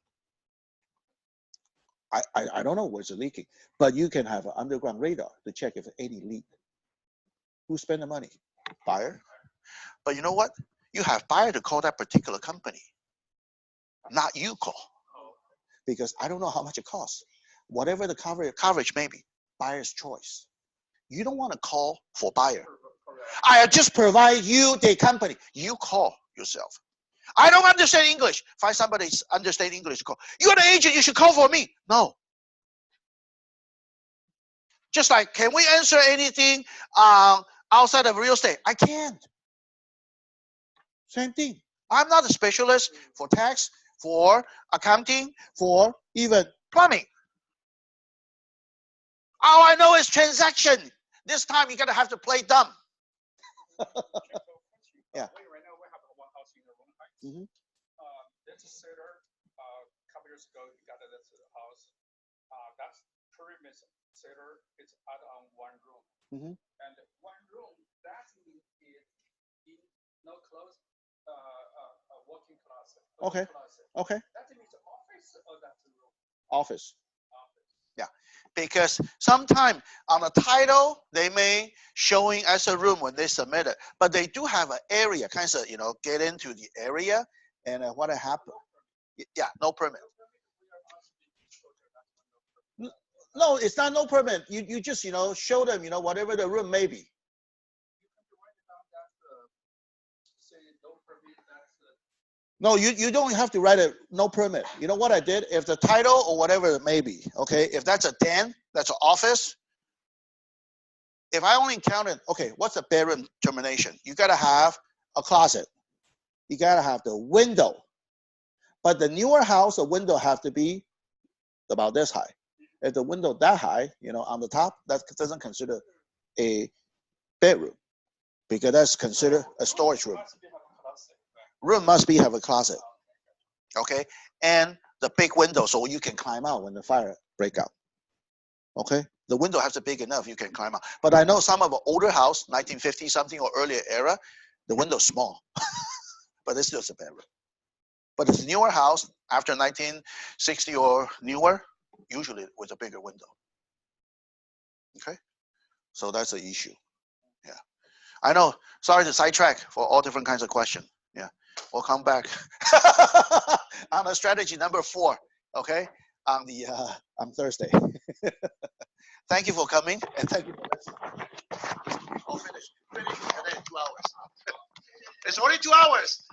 I don't know where's it leaking, but you can have an underground radar to check if any leak. Who spent the money? Buyer. But you know what? You have buyer to call that particular company, not you call, because I don't know how much it costs. Whatever the coverage may be, buyer's choice. You don't want to call for buyer. I just provide you the company. You call yourself. I don't understand English. Find somebody understand English. Call. You're the agent. You should call for me. No. Just like, can we answer anything outside of real estate? I can't. Same thing. I'm not a specialist for tax, for accounting, for even plumbing. All I know is transaction. This time you're gonna have to play dumb. Yeah.
Right now we have one house in the Rhode Heights.
Mhm.
There's a seller. Couple years ago, he got this house. That's premise seller. It's add on one room.
Mhm.
And one room that means it in no close working closet.
Okay.
Closet.
Okay.
That means office or that room.
Office.
Office.
Yeah, because sometime on the title they may showing as a room when they submit it, but they do have an area, kind of get into the area, and what happened? Yeah, no permit. No, it's not no permit. You just show them whatever the room may be. No, you don't have to write it no permit. You know what I did? If the title or whatever it may be, okay, if that's a den, that's an office. If I only counted, okay, what's a bedroom termination? You gotta have a closet. You gotta have the window. But the newer house, the window have to be about this high. If the window that high, on the top, that doesn't consider a bedroom because that's considered a storage room. Room must be have a closet, okay, and the big window so you can climb out when the fire break out. Okay, the window has to be big enough you can climb out. But I know some of the older house, 1950 something or earlier era, the window's small, but it's still a bedroom. But it's newer house after 1960 or newer, usually with a bigger window. Okay, so that's the issue. Yeah, I know. Sorry to sidetrack for all different kinds of questions. Yeah, we'll come back on the strategy number 4. Okay, on Thursday. Thank you for coming and thank you for listening. I'll finish today in 2 hours. It's only 2 hours.